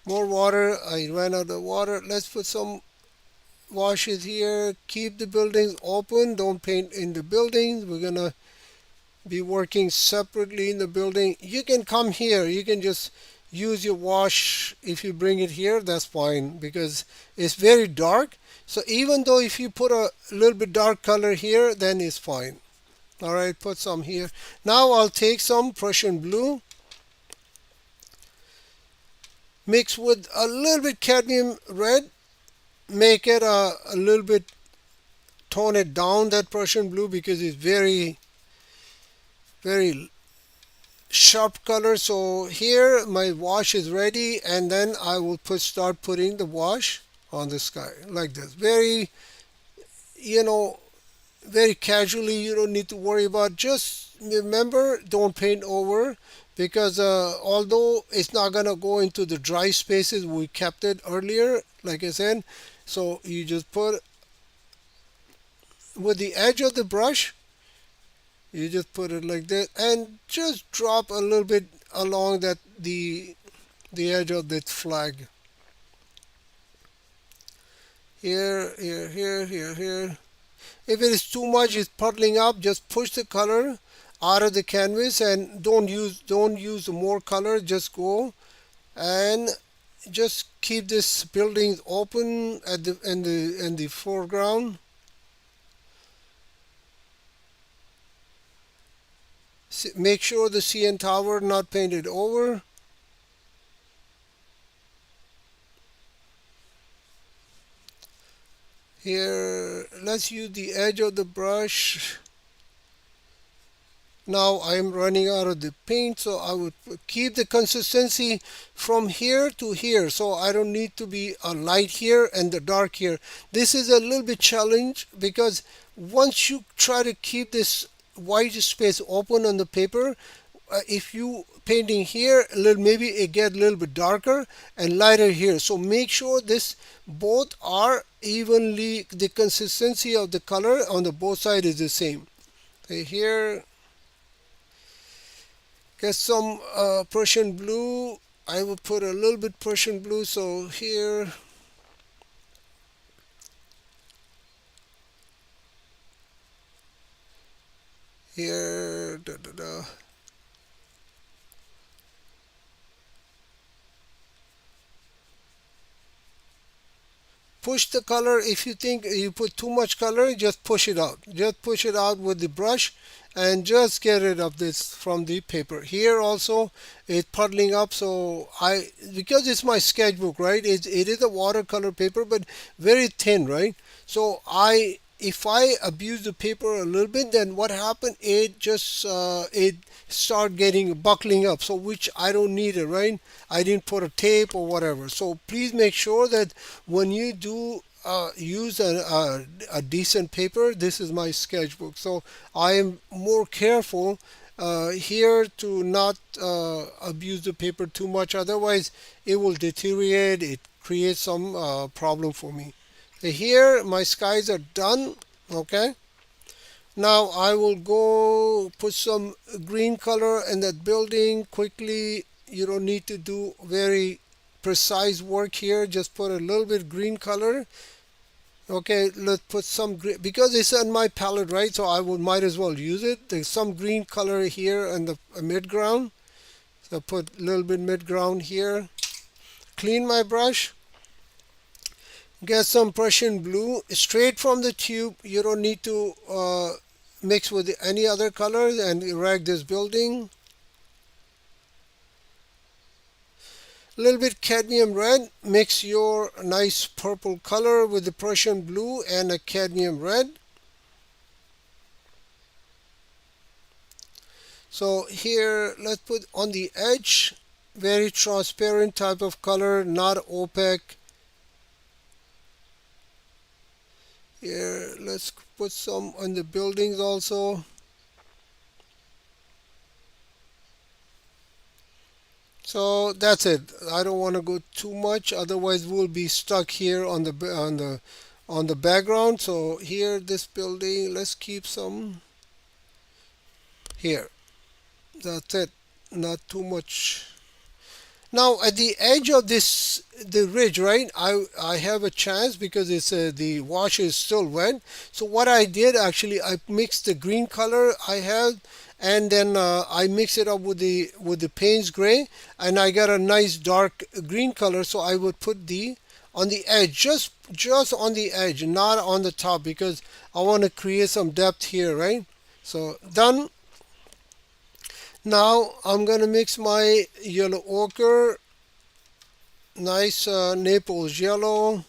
[SPEAKER 1] More water. I ran out of water. Let's put some washes here. Keep the buildings open. Don't paint in the buildings. We're gonna be working separately in the building. You can come here. You can just use your wash. If you bring it here, that's fine because it's very dark. So even though if you put a little bit dark color here, then it's fine. All right, put some here. Now I'll take some Prussian blue, mix with a little bit cadmium red, make it a little bit, tone it down, that Prussian blue, because it's very, very sharp color. So here my wash is ready, and then I will start putting the wash on the sky like this. Very, you know, very casually. You don't need to worry about. Just remember, don't paint over, because although it's not gonna go into the dry spaces we kept it earlier, like I said. So you just put with the edge of the brush, you just put it like this, and just drop a little bit along that the edge of that flag. Here, here, here, here, here. If it is too much, it's puddling up, just push the color out of the canvas, and don't use more color. Just go and just keep this building open at the foreground. Make sure the CN Tower not painted over. Here, let's use the edge of the brush. Now I'm running out of the paint, so I would keep the consistency from here to here, so I don't need to be a light here and the dark here. This is a little bit challenge, because once you try to keep this white space open on the paper, if you painting here a little, maybe it get a little bit darker and lighter here. So make sure this both are evenly, the consistency of the color on the both side is the same. Okay, here, get some Prussian blue. I will put a little bit Prussian blue. So here, here, da, da, da. Push the color. If you think you put too much color, just push it out. Just push it out with the brush, and just get rid of this from the paper. Here also it's puddling up, so I, because it's my sketchbook, right? It is a watercolor paper, but very thin, right? So I, if I abuse the paper a little bit, then what happened? It just it start getting buckling up. So which I don't need it, right? I didn't put a tape or whatever. So please make sure that when you do use a decent paper, this is my sketchbook. So I am more careful here to not abuse the paper too much. Otherwise, it will deteriorate. It creates some problem for me. Here, my skies are done. Okay. Now I will go put some green color in that building quickly. You don't need to do very precise work here. Just put a little bit green color. Okay, let's put some green, because it's on my palette, right? So I would might as well use it. There's some green color here in the midground. So put a little bit midground here. Clean my brush. Get some Prussian blue straight from the tube. You don't need to mix with any other colors, and erect this building. A little bit cadmium red. Mix your nice purple color with the Prussian blue and a cadmium red. So here, let's put on the edge, very transparent type of color, not opaque. Here, let's put some on the buildings also. So that's it. I don't want to go too much, otherwise we'll be stuck here on the background. So here, this building, let's keep some here. That's it. Not too much. Now at the edge of this, the ridge, right? I have a chance, because it's the wash is still wet. So what I did, actually, I mixed the green color I have, and then I mix it up with the Payne's gray, and I got a nice dark green color. So I would put the on the edge, just on the edge, not on the top, because I want to create some depth here, right? So done. Now I'm gonna mix my yellow ochre, nice Naples yellow.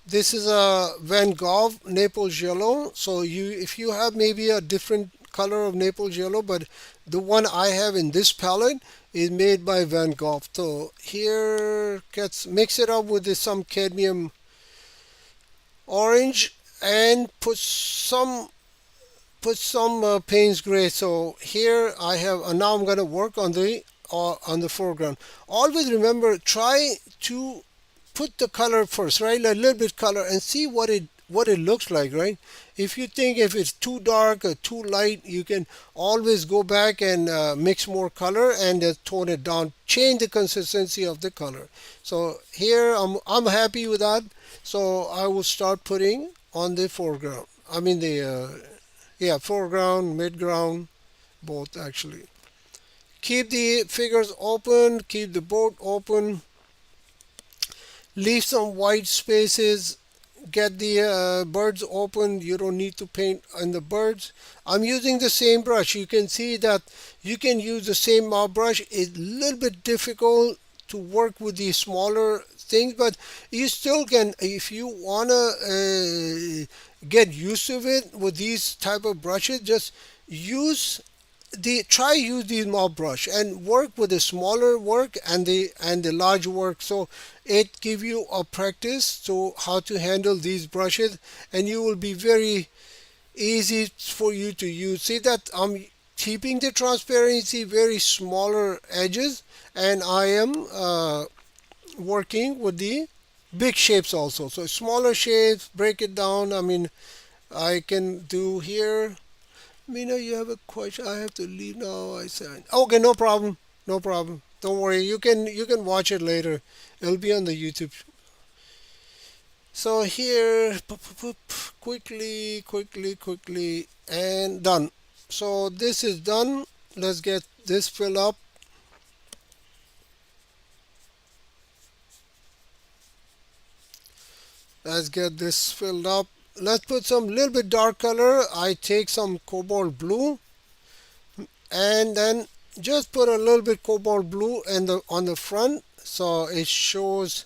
[SPEAKER 1] This is a Van Gogh Naples yellow. So you, if you have maybe a different color of Naples yellow, but the one I have in this palette is made by Van Gogh. So here, gets mix it up with some cadmium orange and put some Payne's gray. So here I have, now I'm going to work on the foreground. Always remember, try to put the color first, right? A little bit color and see what it looks like, right? If you think if it's too dark or too light, you can always go back and mix more color and tone it down, change the consistency of the color. So here I'm happy with that. So I will start putting on the foreground. I mean the yeah, foreground, midground, both actually. Keep the figures open, keep the board open, leave some white spaces, get the birds open. You don't need to paint on the birds. I'm using the same brush. You can see that you can use the same mouth brush. It's a little bit difficult to work with the smaller things, but you still can, if you want to get used to it with these type of brushes, just use use the small brush and work with the smaller work and the large work, so it give you a practice to how to handle these brushes, and you will be very easy for you to use. See that I'm keeping the transparency very smaller edges, and I am working with the big shapes also. So smaller shapes, break it down. I mean, I can do here. Mina, you have a question. I have to leave now. I said, okay, no problem, no problem. Don't worry. You can watch it later. It'll be on the YouTube. So here, quickly, quickly, quickly, and done. So this is done. Let's get this filled up. Let's get this filled up. Let's put some little bit dark color. I take some cobalt blue and then just put a little bit cobalt blue in on the front, so it shows,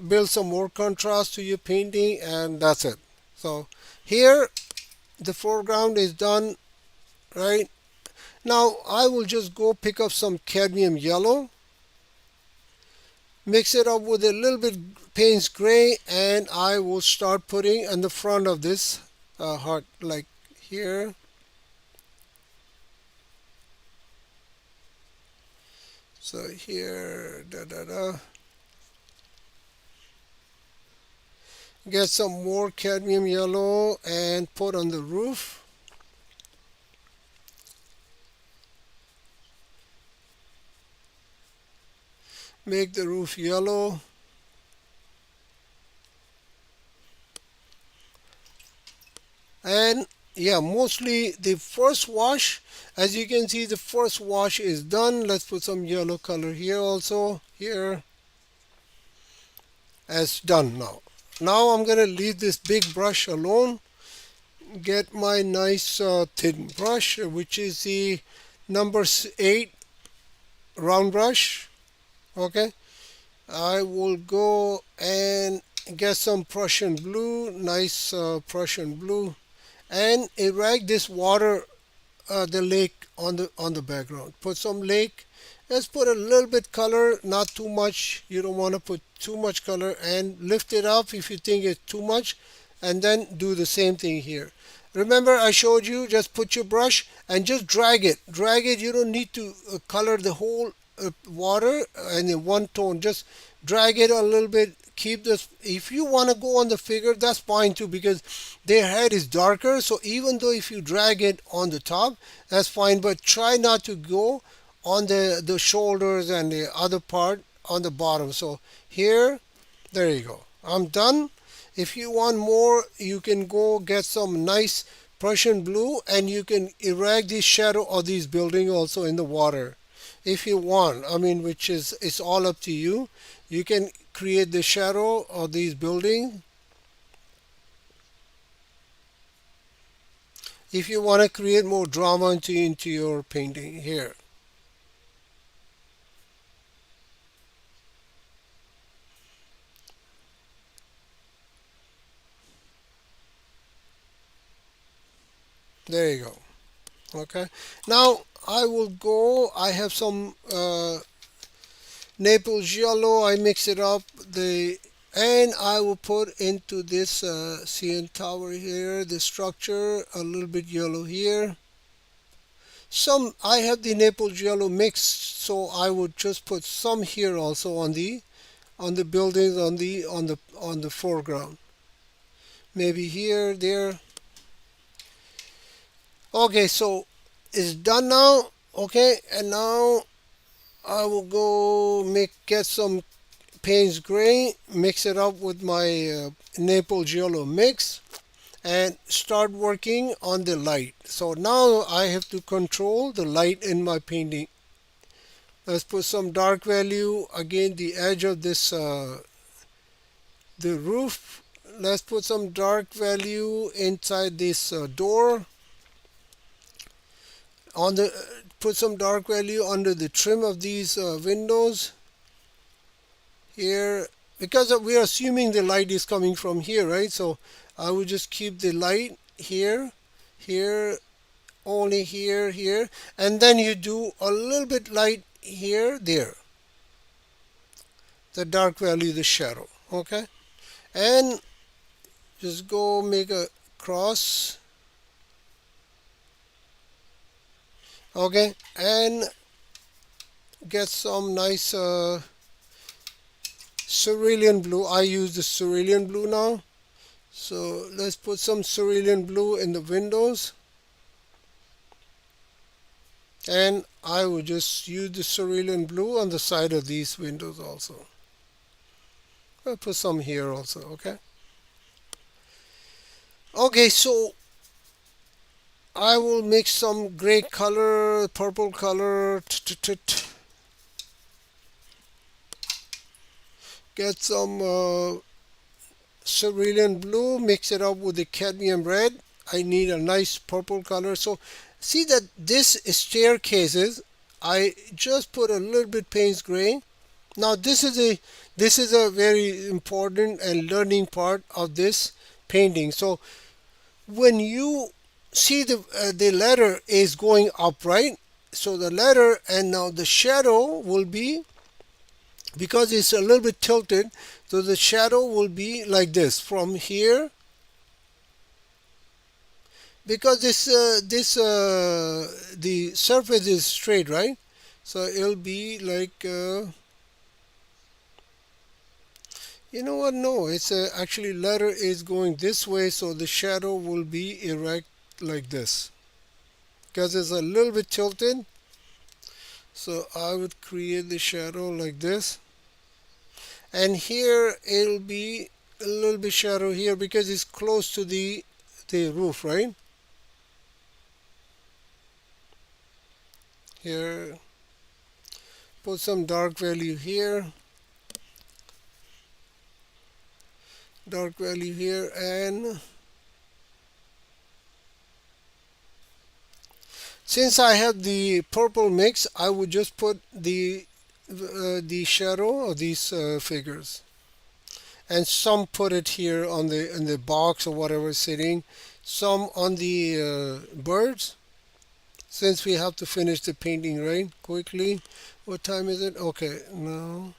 [SPEAKER 1] build some more contrast to your painting, and that's it. So here the foreground is done, right? Now I will just go pick up some cadmium yellow, mix it up with a little bit Payne's gray, and I will start putting in the front of this heart, like here. So here, da da da. Get some more cadmium yellow and put on the roof. Make the roof yellow. And yeah, mostly the first wash, as you can see, the first wash is done. Let's put some yellow color here also, here, as done. Now I'm gonna leave this big brush alone, get my nice thin brush, which is the number 8 round brush. Okay, I will go and get some Prussian blue, nice Prussian blue, and erect this water, the lake on the background. Put some lake. Let's put a little bit color, not too much. You don't want to put too much color, and lift it up if you think it's too much, and then do the same thing here. Remember, I showed you, just put your brush and just drag it. Drag it. You don't need to color the whole water in one tone. Just drag it a little bit. Keep this. If you want to go on the figure, that's fine too, because their head is darker. So even though if you drag it on the top, that's fine. But try not to go on the shoulders and the other part on the bottom. So here, there you go. I'm done. If you want more, you can go get some nice Prussian blue, and you can erect the shadow of these buildings also in the water if you want. I mean, which is, it's all up to you. You can create the shadow of these buildings if you want to create more drama into your painting here. There you go. Okay, now I will go, I have some Naples yellow, I mix it up, and I will put into this CN tower here, the structure, a little bit yellow here. Some, I have the Naples yellow mixed, so I would just put some here also on the buildings, on the foreground. Maybe here, there. Okay, so it's done now. Okay, and now I will go get some Payne's gray, mix it up with my Naples yellow mix, and start working on the light. So now I have to control the light in my painting. Let's put some dark value again, the edge of this the roof. Let's put some dark value inside this door. On the Put some dark value under the trim of these windows here, because we are assuming the light is coming from here, right? So I will just keep the light here, here, only here, here, and then you do a little bit light here, there, the dark value, the shadow. Okay, and just go make a cross. Okay, and get some nice cerulean blue. I use the cerulean blue now. So let's put some cerulean blue in the windows. And I will just use the cerulean blue on the side of these windows also. I'll put some here also, okay? Okay, so I will mix some gray color, purple color, get some cerulean blue, mix it up with the cadmium red. I need a nice purple color. So see that this staircases, I just put a little bit Payne's gray. Now this is a very important and learning part of this painting. So when you see the letter is going up, right? So the letter, and now the shadow will be, because it's a little bit tilted, so the shadow will be like this from here, because the surface is straight, right? So it'll be like you know what, no, it's actually letter is going this way, so the shadow will be erect like this, because it's a little bit tilted. So I would create the shadow like this, and here it'll be a little bit shadow here because it's close to the roof, right? Here, put some dark value here, dark value here, and since I have the purple mix, I would just put the shadow of these figures, and some put it here on the in the box or whatever sitting, some on the birds, since we have to finish the painting right quickly. What time is it? Okay, now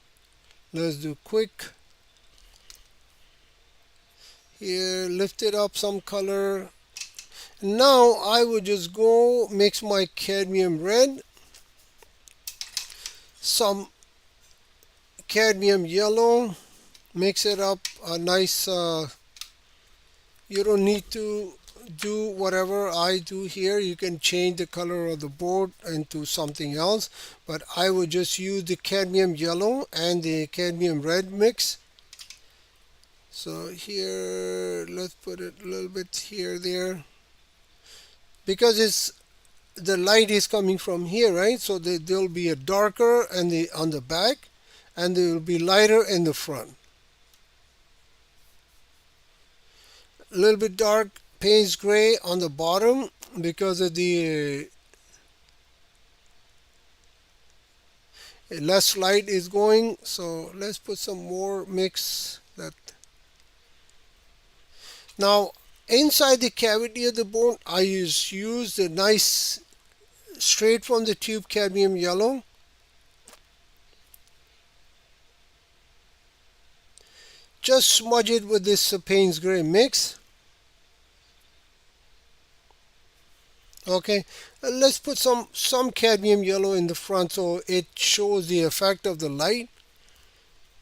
[SPEAKER 1] let's do quick. Here, lift it up some color. Now I would just go mix my cadmium red, some cadmium yellow, mix it up a nice you don't need to do whatever I do here. You can change the color of the board into something else, but I would just use the cadmium yellow and the cadmium red mix. So here, let's put it a little bit here, there, because it's the light is coming from here, right? So there'll be a darker and on the back, and there will be lighter in the front. A little bit dark Payne's gray on the bottom because of the less light is going. So let's put some more mix that. Now inside the cavity of the bone, I use the nice straight from the tube cadmium yellow. Just smudge it with this Payne's gray mix. Okay, let's put some cadmium yellow in the front so it shows the effect of the light.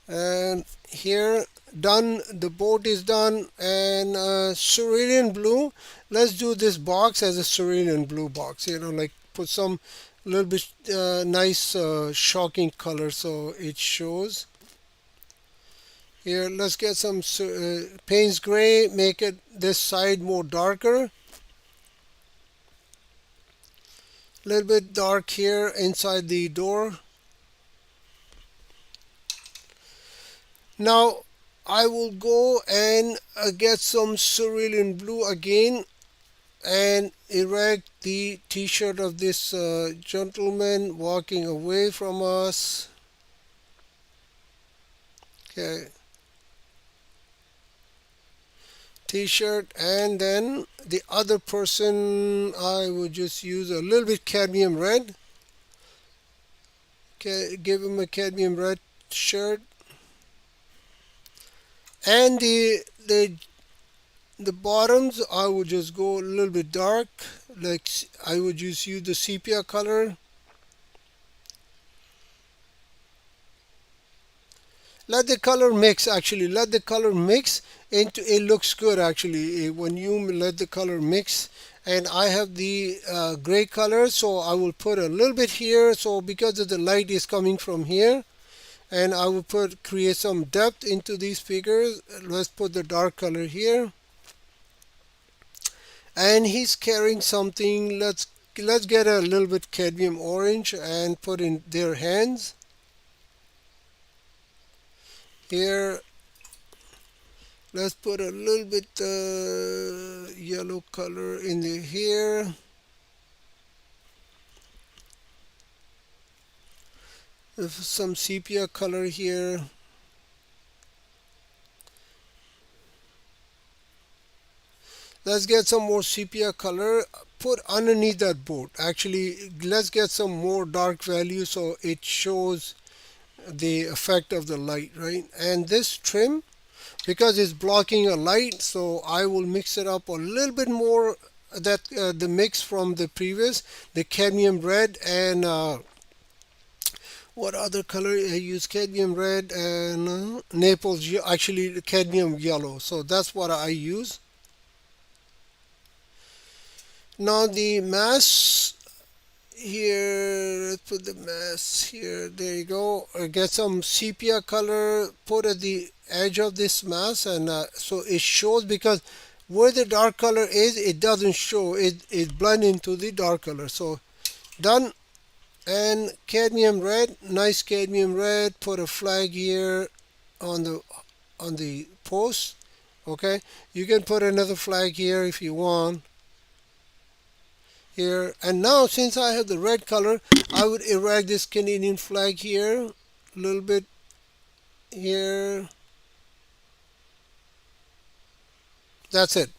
[SPEAKER 1] And here, done, the boat is done. And cerulean blue, let's do this box as a cerulean blue box, like put some little bit nice shocking color so it shows. Here, let's get some Payne's gray, make it this side more darker. A little bit dark here inside the door. Now I will go and get some cerulean blue again and erect the t-shirt of this gentleman walking away from us. Okay, t-shirt, and then the other person I would just use a little bit cadmium red. Okay, give him a cadmium red shirt. And the bottoms I would just go a little bit dark, like I would just use the sepia color. Let the color mix, actually let the color mix into it. Looks good actually when you let the color mix. And I have the gray color, so I will put a little bit here, so because of the light is coming from here, and I will create some depth into these figures. Let's put the dark color here. And he's carrying something. Let's get a little bit cadmium orange and put in their hands. Here, let's put a little bit yellow color in the here. Some sepia color here. Let's get some more sepia color. Put underneath that boat. Actually, let's get some more dark value so it shows the effect of the light, right? And this trim, because it's blocking a light, so I will mix it up a little bit more, that the mix from the previous, the cadmium red, and what other color I use? Cadmium red and Naples, actually cadmium yellow, so that's what I use. Now the mask here, let's put the mask here. There you go. Get some sepia color, put at the edge of this mask, and so it shows, because where the dark color is, it doesn't show. It blends into the dark color. So done. And cadmium red, nice cadmium red. Put a flag here on the post. Okay, you can put another flag here if you want. Here, and now since I have the red color, I would erect this Canadian flag here, a little bit here. That's it.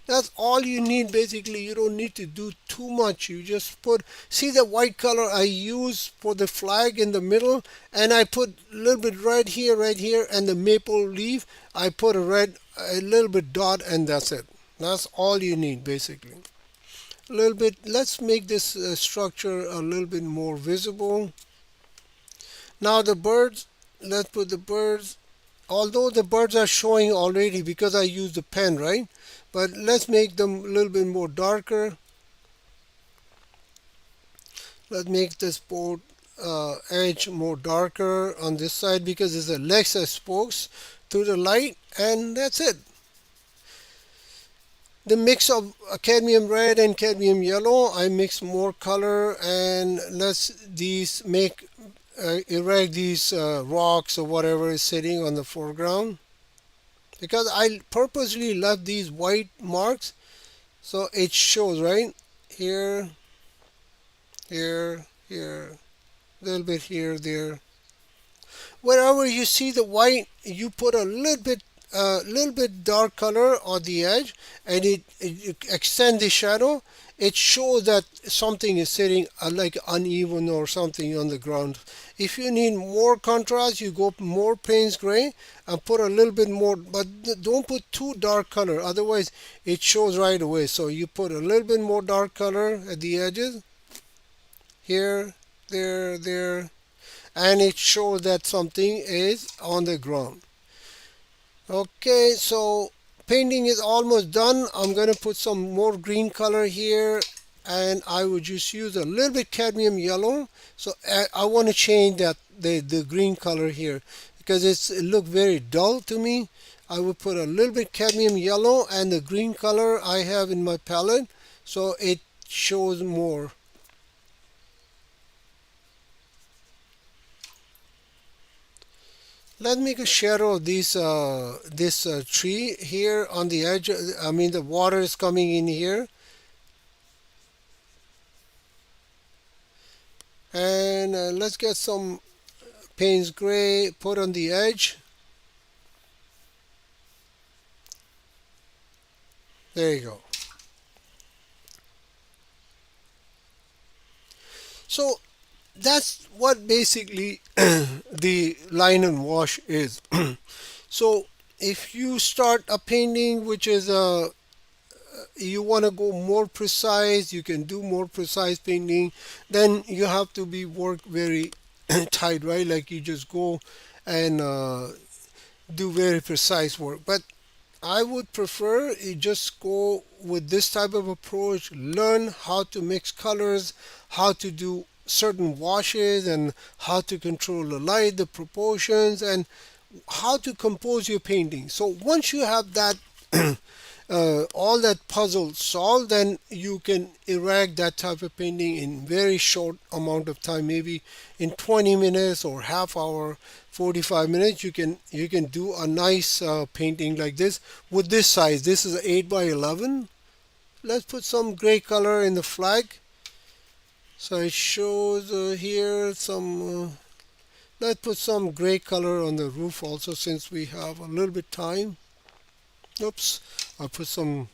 [SPEAKER 1] That's all you need basically. You don't need to do too much. You just put, see the white color I use for the flag in the middle, and I put a little bit red here, right here, and the maple leaf, I put a little bit dot, and that's it. That's all you need basically. A little bit, let's make this structure a little bit more visible. Now the birds, let's put the birds, although the birds are showing already because I used the pen, right? But let's make them a little bit more darker. Let's make this board edge more darker on this side because there's a legs exposed to the light, and that's it. The mix of cadmium red and cadmium yellow, I mix more color, and let's these make erect these rocks or whatever is sitting on the foreground, because I purposely left these white marks so it shows, right? Here, here, here, a little bit here, there. Wherever you see the white, you put a little bit a little bit dark color on the edge and it extend the shadow, it shows that something is sitting like uneven or something on the ground. If you need more contrast, you go more Payne's gray and put a little bit more, but don't put too dark color, otherwise it shows right away. So you put a little bit more dark color at the edges, here, there, and it shows that something is on the ground. Okay, so painting is almost done. I'm gonna put some more green color here, and I would just use a little bit cadmium yellow. So I want to change that the green color here because it look very dull to me. I would put a little bit cadmium yellow and the green color I have in my palette, so it shows more. Let's make a shadow of this tree here on the edge. I mean, the water is coming in here. And let's get some Payne's gray, put on the edge. There you go. So that's what basically the line and wash is. So if you start a painting which is you want to go more precise, you can do more precise painting, then you have to be work very tight, right? Like you just go and do very precise work. But I would prefer you just go with this type of approach, learn how to mix colors, how to do certain washes, and how to control the light, the proportions, and how to compose your painting. So once you have that all that puzzle solved, then you can erect that type of painting in very short amount of time, maybe in 20 minutes or half hour, 45 minutes. You can do a nice painting like this with this size. This is 8 by 11. Let's put some gray color in the flag. So it shows here some. Let's put some gray color on the roof also, since we have a little bit time. Oops, I put some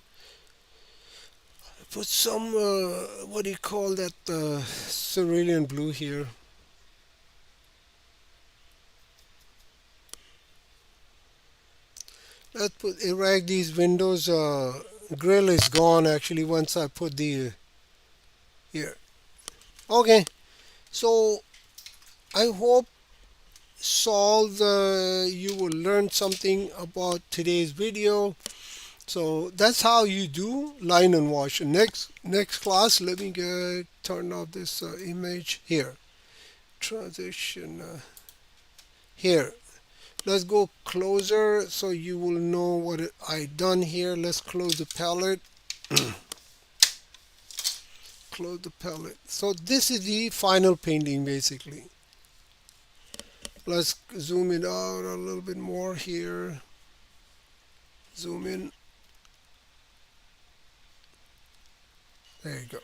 [SPEAKER 1] what do you call that, cerulean blue here. Let's put erect these windows. Grill is gone actually once I put the here. Okay, so I hope solve you will learn something about today's video. So that's how you do line and wash. Next class, let me turn off this image here. Transition here. Let's go closer so you will know what I done here. Let's close the palette. Close the palette. So this is the final painting basically. Let's zoom it out a little bit more here. Zoom in. There you go.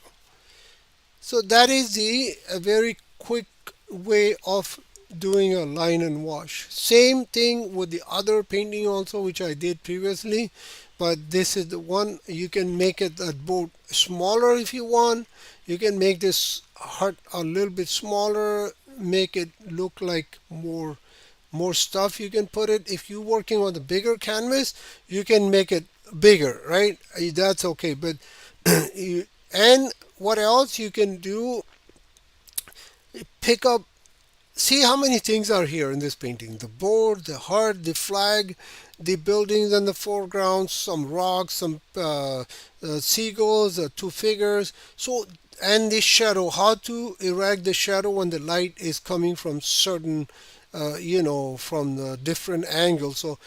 [SPEAKER 1] So that is the a very quick way of doing a line and wash. Same thing with the other painting also, which I did previously, but this is the one. You can make it a boat smaller if you want. You can make this heart a little bit smaller, make it look like more stuff you can put it. If you're working on the bigger canvas, you can make it bigger, right? That's okay. But and what else you can do, pick up, see how many things are here in this painting: the board, the heart, the flag, the buildings in the foreground, some rocks, some seagulls, two figures. So, and the shadow, how to erect the shadow when the light is coming from certain from the different angles. So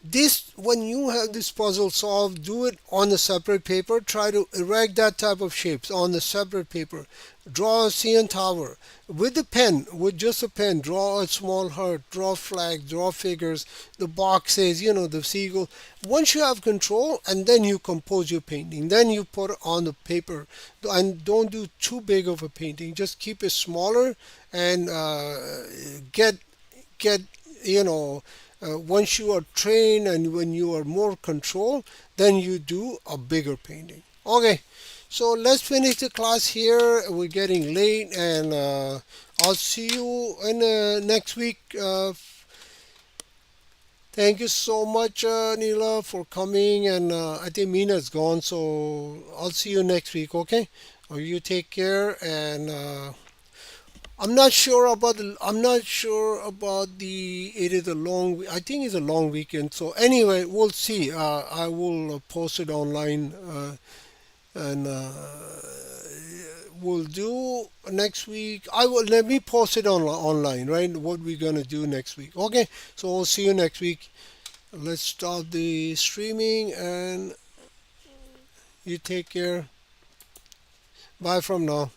[SPEAKER 1] this, when you have this puzzle solved, do it on a separate paper. Try to erect that type of shapes on the separate paper. Draw a CN tower with the pen, with just a pen. Draw a small heart, draw flags, draw figures, the boxes, the seagull. Once you have control, and then you compose your painting, then you put it on the paper. And don't do too big of a painting, just keep it smaller, and get you know once you are trained and when you are more control, then you do a bigger painting. Okay, so let's finish the class here. We're getting late, and I'll see you in next week. Thank you so much, Neela, for coming. And I think Mina's gone, so I'll see you next week. Okay, or you take care. And I'm not sure about the. It is a long. I think it's a long weekend. So anyway, we'll see. I will post it online, and we'll do next week. I will let me post it on online. Right, what we're gonna do next week. Okay, so we'll see you next week. Let's stop the streaming, and you take care. Bye from now.